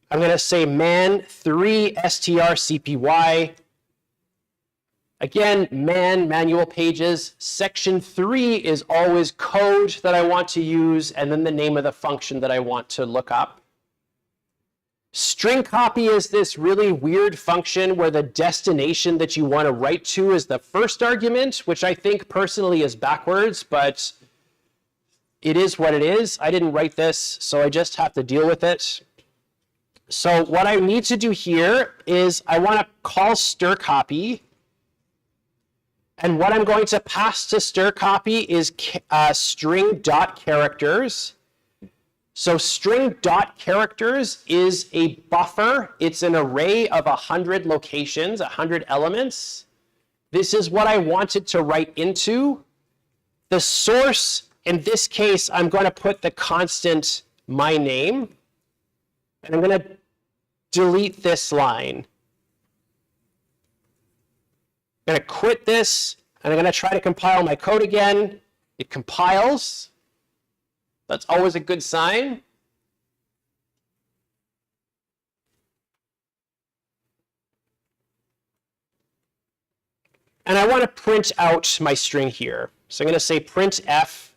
I'm going to say man3 strcpy. Again, manual pages. Section 3 is always code that I want to use, and then the name of the function that I want to look up. String copy is this really weird function where the destination that you want to write to is the first argument, which I think personally is backwards, but it is what it is. I didn't write this, so I just have to deal with it. So what I need to do here is I want to call strcopy. And what I'm going to pass to strcopy is string.characters. So string.characters is a buffer. It's an array of 100 locations, 100 elements. This is what I wanted to write into. The source, in this case, I'm going to put the constant my name. And I'm going to delete this line. I'm going to quit this, and I'm going to try to compile my code again. It compiles. That's always a good sign. And I want to print out my string here. So I'm going to say printf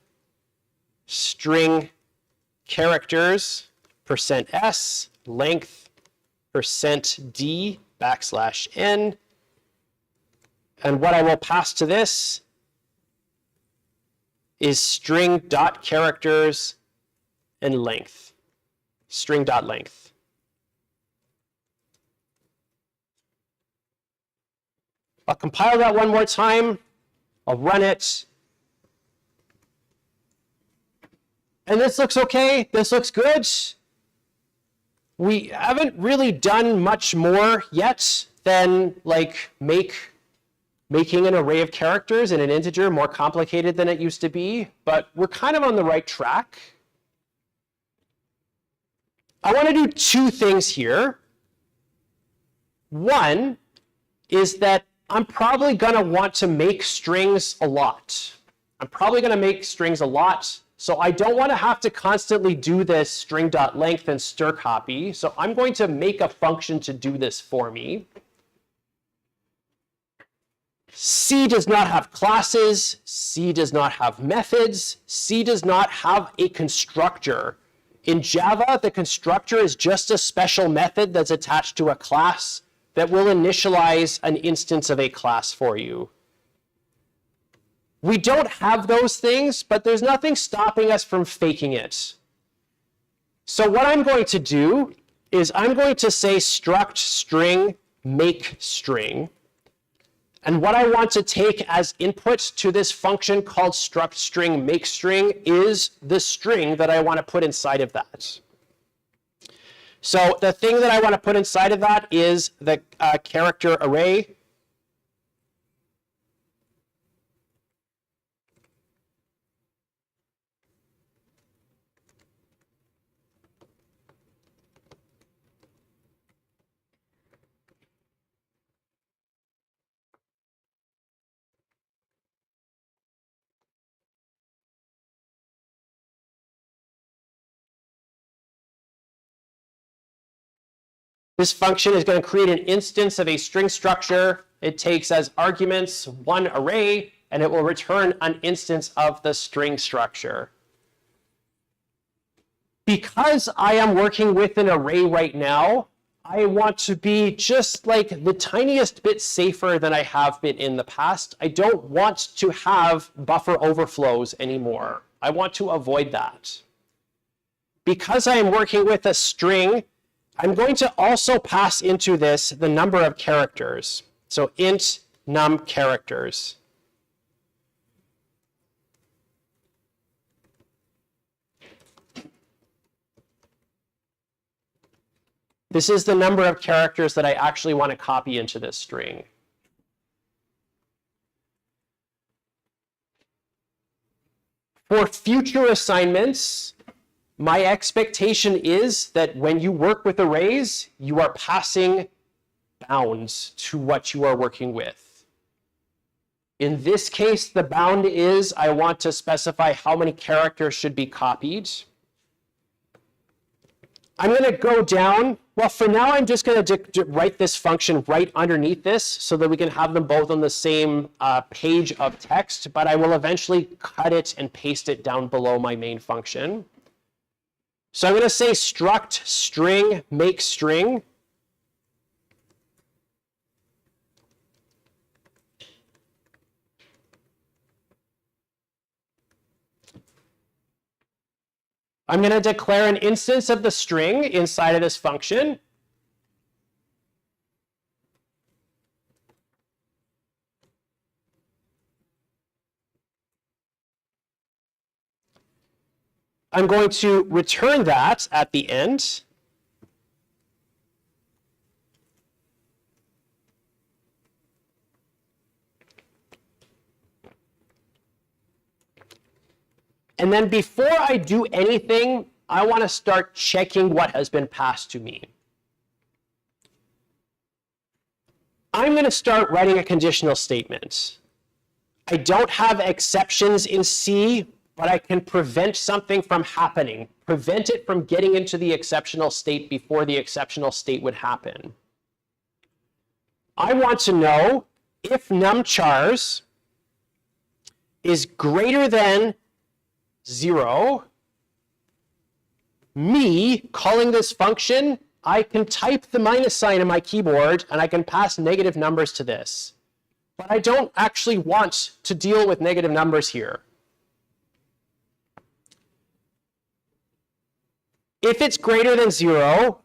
string characters %s length %d \n. And what I will pass to this is string.characters and length, string.length. I'll compile that one more time. I'll run it. And this looks okay. This looks good. We haven't really done much more yet than like making an array of characters in an integer more complicated than it used to be, but we're kind of on the right track. I want to do two things here. One is that I'm probably going to want to make strings a lot. I'm probably going to make strings a lot, so I don't want to have to constantly do this string.length and strcopy, so I'm going to make a function to do this for me. C does not have classes, C does not have methods, C does not have a constructor. In Java, the constructor is just a special method that's attached to a class that will initialize an instance of a class for you. We don't have those things, but there's nothing stopping us from faking it. So what I'm going to do is I'm going to say struct string make string. And what I want to take as input to this function called struct string make string is the string that I want to put inside of that. So the thing that I want to put inside of that is the character array. This function is going to create an instance of a string structure. It takes as arguments one array, and it will return an instance of the string structure. Because I am working with an array right now, I want to be just like the tiniest bit safer than I have been in the past. I don't want to have buffer overflows anymore. I want to avoid that. Because I am working with a string, I'm going to also pass into this the number of characters. So int num characters. This is the number of characters that I actually want to copy into this string. For future assignments, my expectation is that when you work with arrays, you are passing bounds to what you are working with. In this case, the bound is I want to specify how many characters should be copied. I'm going to go down. Well, for now, I'm just going to write this function right underneath this so that we can have them both on the same page of text, but I will eventually cut it and paste it down below my main function. So I'm going to say struct string make string. I'm going to declare an instance of the string inside of this function. I'm going to return that at the end. And then before I do anything, I want to start checking what has been passed to me. I'm going to start writing a conditional statement. I don't have exceptions in C, but I can prevent something from happening, prevent it from getting into the exceptional state before the exceptional state would happen. I want to know if numchars is greater than 0, me calling this function, I can type the minus sign in my keyboard and I can pass negative numbers to this. But I don't actually want to deal with negative numbers here. If it's greater than 0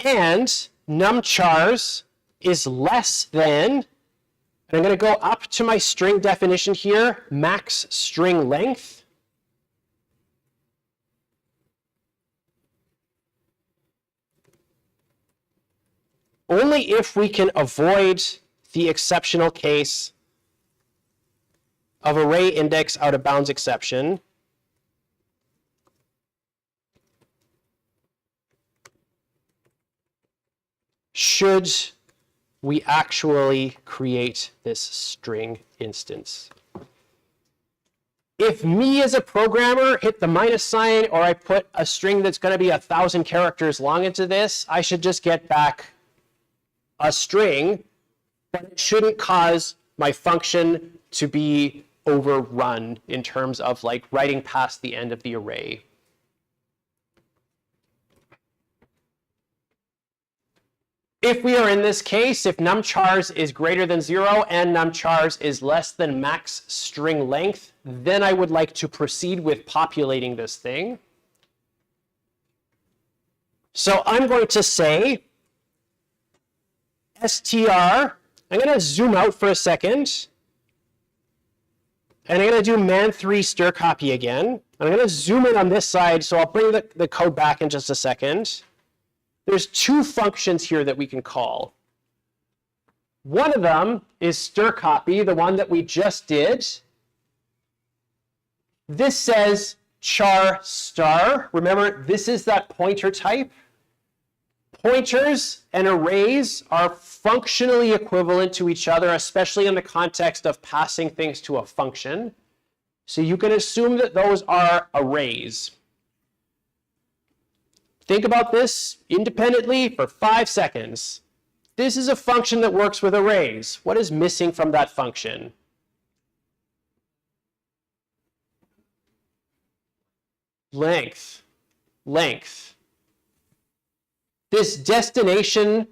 and numchars is less than, and I'm going to go up to my string definition here, max string length. Only if we can avoid the exceptional case of array index out of bounds exception, should we actually create this string instance. If me as a programmer hit the minus sign or I put a string that's going to be 1,000 characters long into this, I should just get back a string, but it shouldn't cause my function to be overrun in terms of like writing past the end of the array. If we are in this case, if numchars is greater than 0 and numchars is less than max string length, then I would like to proceed with populating this thing. So I'm going to say str, I'm going to zoom out for a second, and I'm going to do man3 stir copy again. I'm going to zoom in on this side, so I'll bring the code back in just a second. There's two functions here that we can call. One of them is stir copy, the one that we just did. This says char star. Remember, this is that pointer type. Pointers and arrays are functionally equivalent to each other, especially in the context of passing things to a function. So you can assume that those are arrays. Think about this independently for 5 seconds. This is a function that works with arrays. What is missing from that function? Length. Length. This destination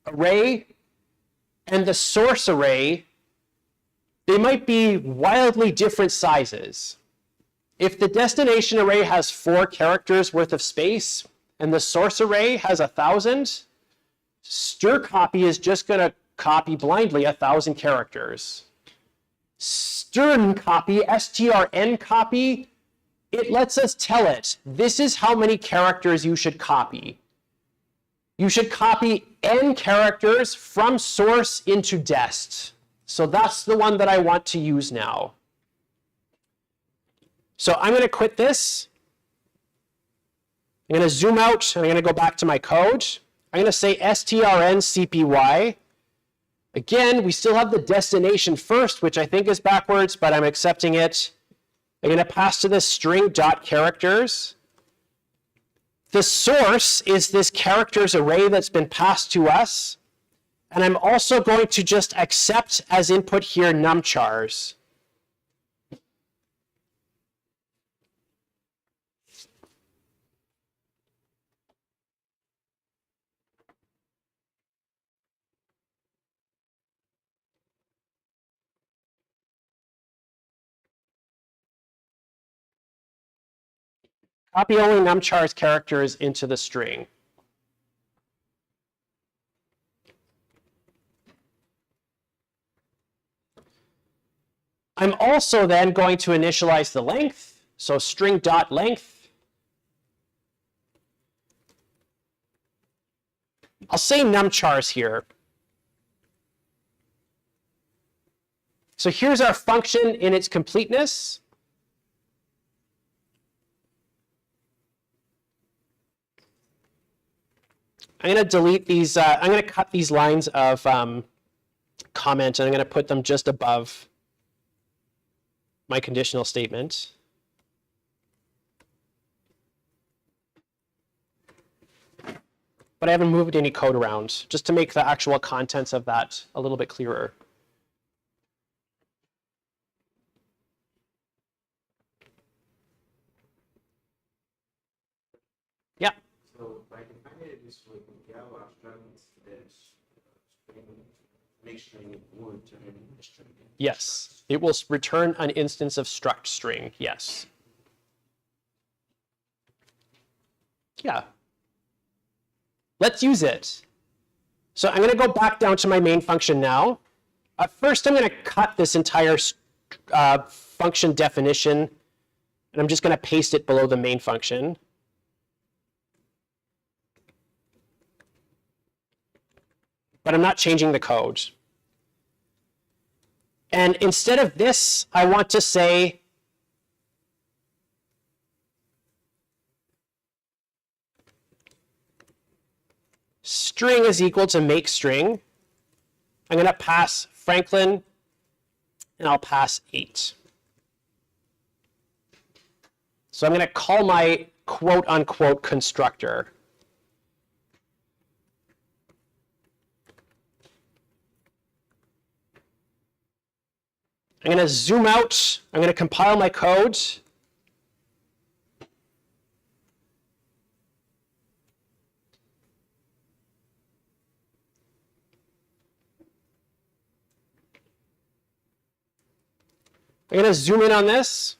array and the source array, they might be wildly different sizes. If the destination array has 4 characters worth of space and the source array has 1,000, stir copy is just going to copy blindly 1,000 characters. Strn copy, strn copy, it lets us tell it, this is how many characters you should copy. You should copy n characters from source into dest. So that's the one that I want to use now. So I'm going to quit this. I'm going to zoom out, and I'm going to go back to my code. I'm going to say strncpy. Again, we still have the destination first, which I think is backwards, but I'm accepting it. I'm going to pass to this string dot characters. The source is this characters array that's been passed to us. And I'm also going to just accept as input here numchars. Copy only numchar's characters into the string. I'm also then going to initialize the length. So string.length. I'll say numchars here. So here's our function in its completeness. I'm going to delete these, I'm going to cut these lines of comment, and I'm going to put them just above my conditional statement. But I haven't moved any code around, just to make the actual contents of that a little bit clearer. Yeah. So by defining it this way, we have our strings that make string would turn into string. Yes, it will return an instance of struct string. Yes. Yeah. Let's use it. So I'm going to go back down to my main function now. First, I'm going to cut this entire function definition, and I'm just going to paste it below the main function. But I'm not changing the code. And instead of this, I want to say string is equal to make string. I'm going to pass Franklin, and I'll pass 8. So I'm going to call my quote unquote constructor. I'm going to zoom out. I'm going to compile my code. I'm going to zoom in on this.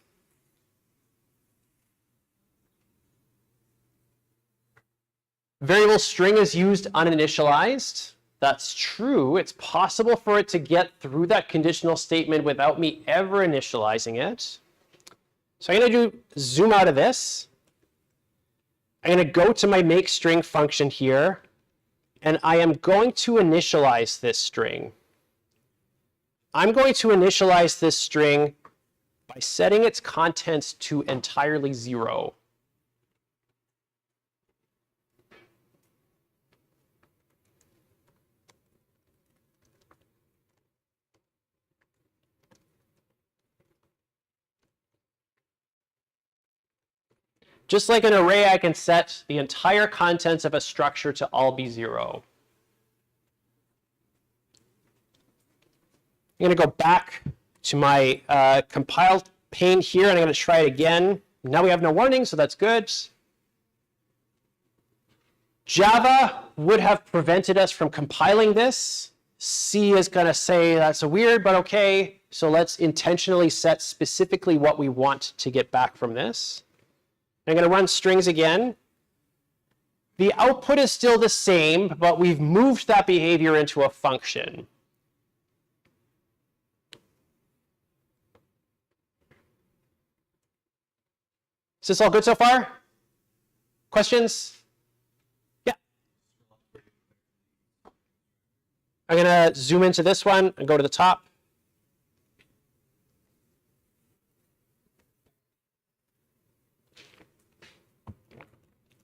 Variable string is used uninitialized. That's true. It's possible for it to get through that conditional statement without me ever initializing it. So I'm going to zoom out of this. I'm going to go to my make string function here, and I am going to initialize this string. I'm going to initialize this string by setting its contents to entirely 0. Just like an array, I can set the entire contents of a structure to all be 0. I'm going to go back to my compile pane here, and I'm going to try it again. Now we have no warning, so that's good. Java would have prevented us from compiling this. C is going to say that's weird, but okay. So let's intentionally set specifically what we want to get back from this. I'm going to run strings again. The output is still the same, but we've moved that behavior into a function. Is this all good so far? Questions? Yeah. I'm going to zoom into this one and go to the top.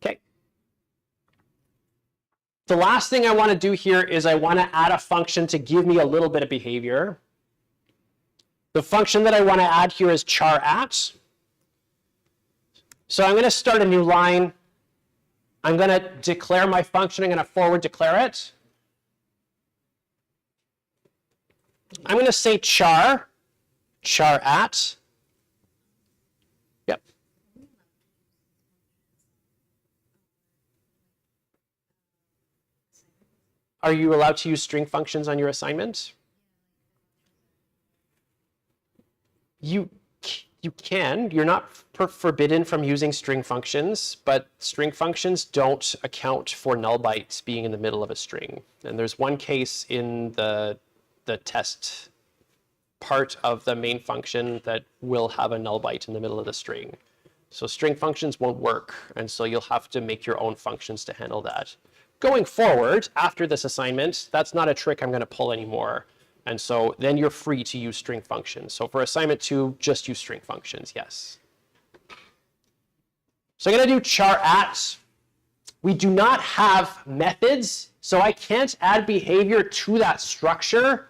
Okay. The last thing I want to do here is I want to add a function to give me a little bit of behavior. The function that I want to add here is char at. So I'm going to start a new line. I'm going to declare my function. I'm going to forward declare it. I'm going to say char at. Yep. Are you allowed to use string functions on your assignment? You You can. You're not forbidden from using string functions, but string functions don't account for null bytes being in the middle of a string. And there's one case in the test part of the main function that will have a null byte in the middle of the string. So string functions won't work, and so you'll have to make your own functions to handle that. Going forward, after this assignment, that's not a trick I'm going to pull anymore. And so then you're free to use string functions. So for assignment 2, just use string functions, yes. So I'm going to do char at. We do not have methods, so I can't add behavior to that structure,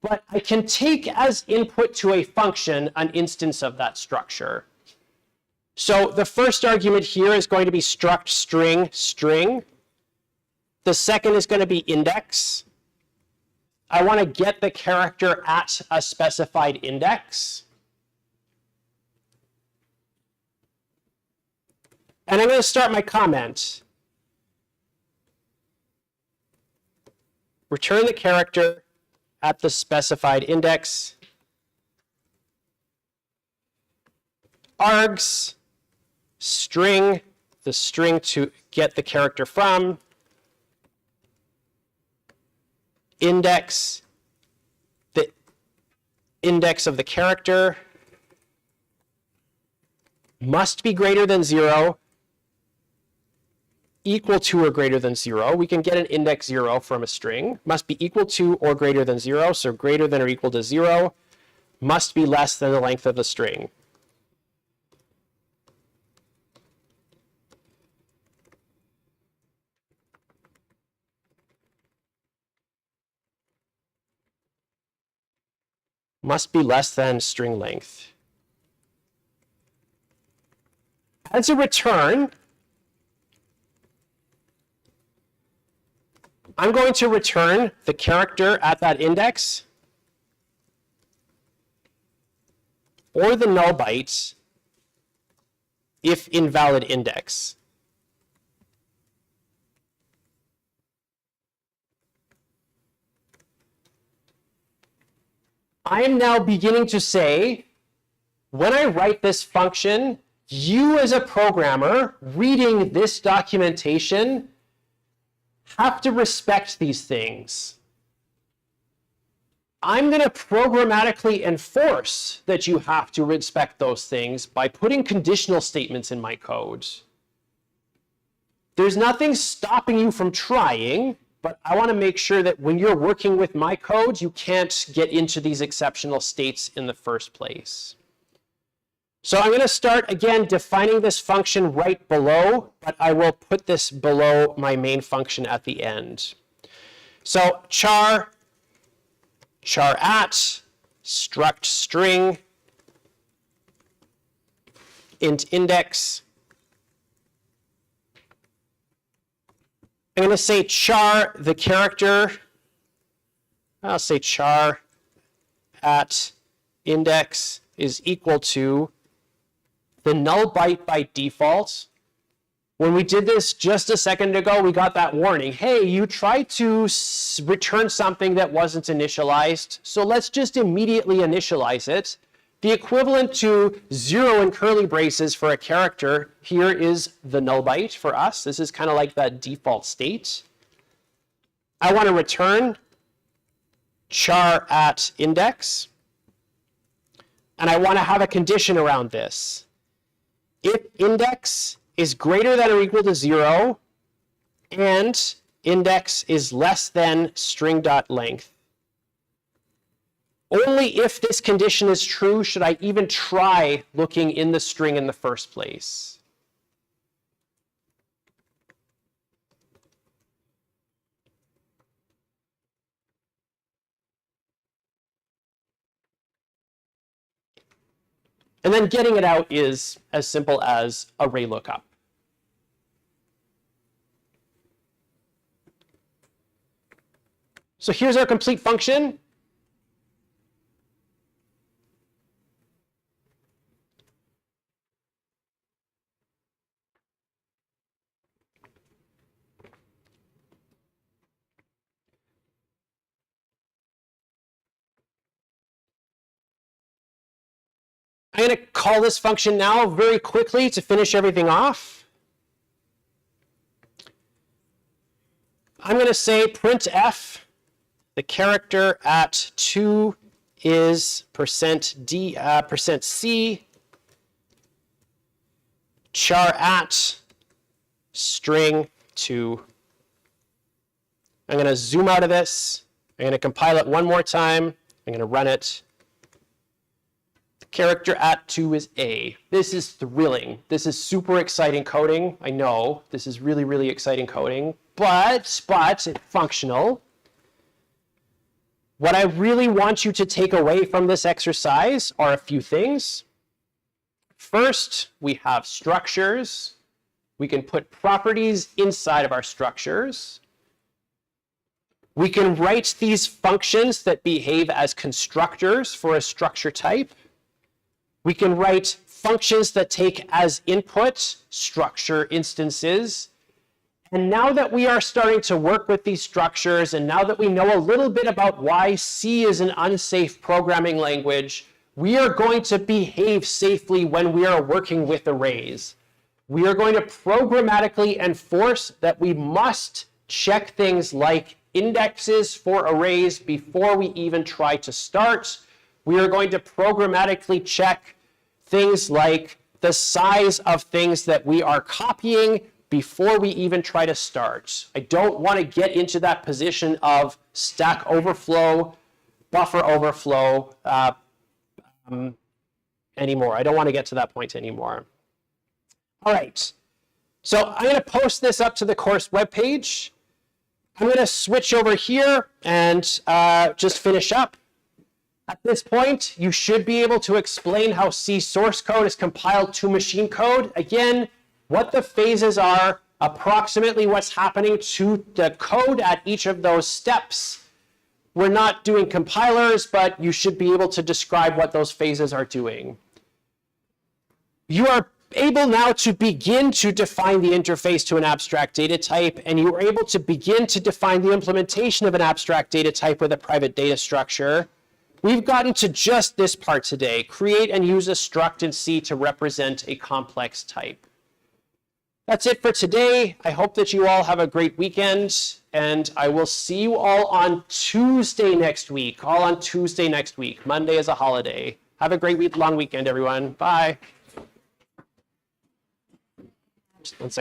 but I can take as input to a function an instance of that structure. So the first argument here is going to be struct string string. The second is going to be index. I want to get the character at a specified index. And I'm going to start my comment. Return the character at the specified index. Args, string, the string to get the character from. Index, the index of the character must be greater than 0, equal to or greater than 0. We can get an index 0 from a string. Must be equal to or greater than 0, so greater than or equal to 0 must be less than the length of the string. Must be less than string length. As a return, I'm going to return the character at that index or the null byte if invalid index. I am now beginning to say, when I write this function, you as a programmer reading this documentation have to respect these things. I'm going to programmatically enforce that you have to respect those things by putting conditional statements in my code. There's nothing stopping you from trying, but I want to make sure that when you're working with my code, you can't get into these exceptional states in the first place. So I'm going to start, again, defining this function right below, but I will put this below my main function at the end. So char at, struct string, int index. I'm going to say char the character. I'll say char at index is equal to the null byte by default. When we did this just a second ago, we got that warning. Hey, you tried to return something that wasn't initialized, so let's just immediately initialize it. The equivalent to 0 in curly braces for a character here is the null byte for us. This is kind of like that default state. I want to return char at index, and I want to have a condition around this. If index is greater than or equal to 0 and index is less than string.length, only if this condition is true should I even try looking in the string in the first place. And then getting it out is as simple as array lookup. So here's our complete function. I'm going to call this function now very quickly to finish everything off. I'm going to say printf, the character at 2 is %c, char at string 2. I'm going to zoom out of this. I'm going to compile it one more time. I'm going to run it. The character at 2 is A. This is thrilling. This is super exciting coding. I know this is really, really exciting coding, but it's functional. What I really want you to take away from this exercise are a few things. First, we have structures. We can put properties inside of our structures. We can write these functions that behave as constructors for a structure type. We can write functions that take as input structure instances. And now that we are starting to work with these structures, and now that we know a little bit about why C is an unsafe programming language, we are going to behave safely when we are working with arrays. We are going to programmatically enforce that we must check things like indexes for arrays before we even try to start. We are going to programmatically check things like the size of things that we are copying before we even try to start. I don't want to get into that position of stack overflow, buffer overflow anymore. I don't want to get to that point anymore. All right, so I'm going to post this up to the course webpage. I'm going to switch over here and just finish up. At this point, you should be able to explain how C source code is compiled to machine code. Again, what the phases are, approximately what's happening to the code at each of those steps. We're not doing compilers, but you should be able to describe what those phases are doing. You are able now to begin to define the interface to an abstract data type, and you are able to begin to define the implementation of an abstract data type with a private data structure. We've gotten to just this part today, create and use a struct in C to represent a complex type. That's it for today. I hope that you all have a great weekend, and I will see you all on Tuesday next week. Monday is a holiday. Have a great long weekend, everyone. Bye. Just 1 second.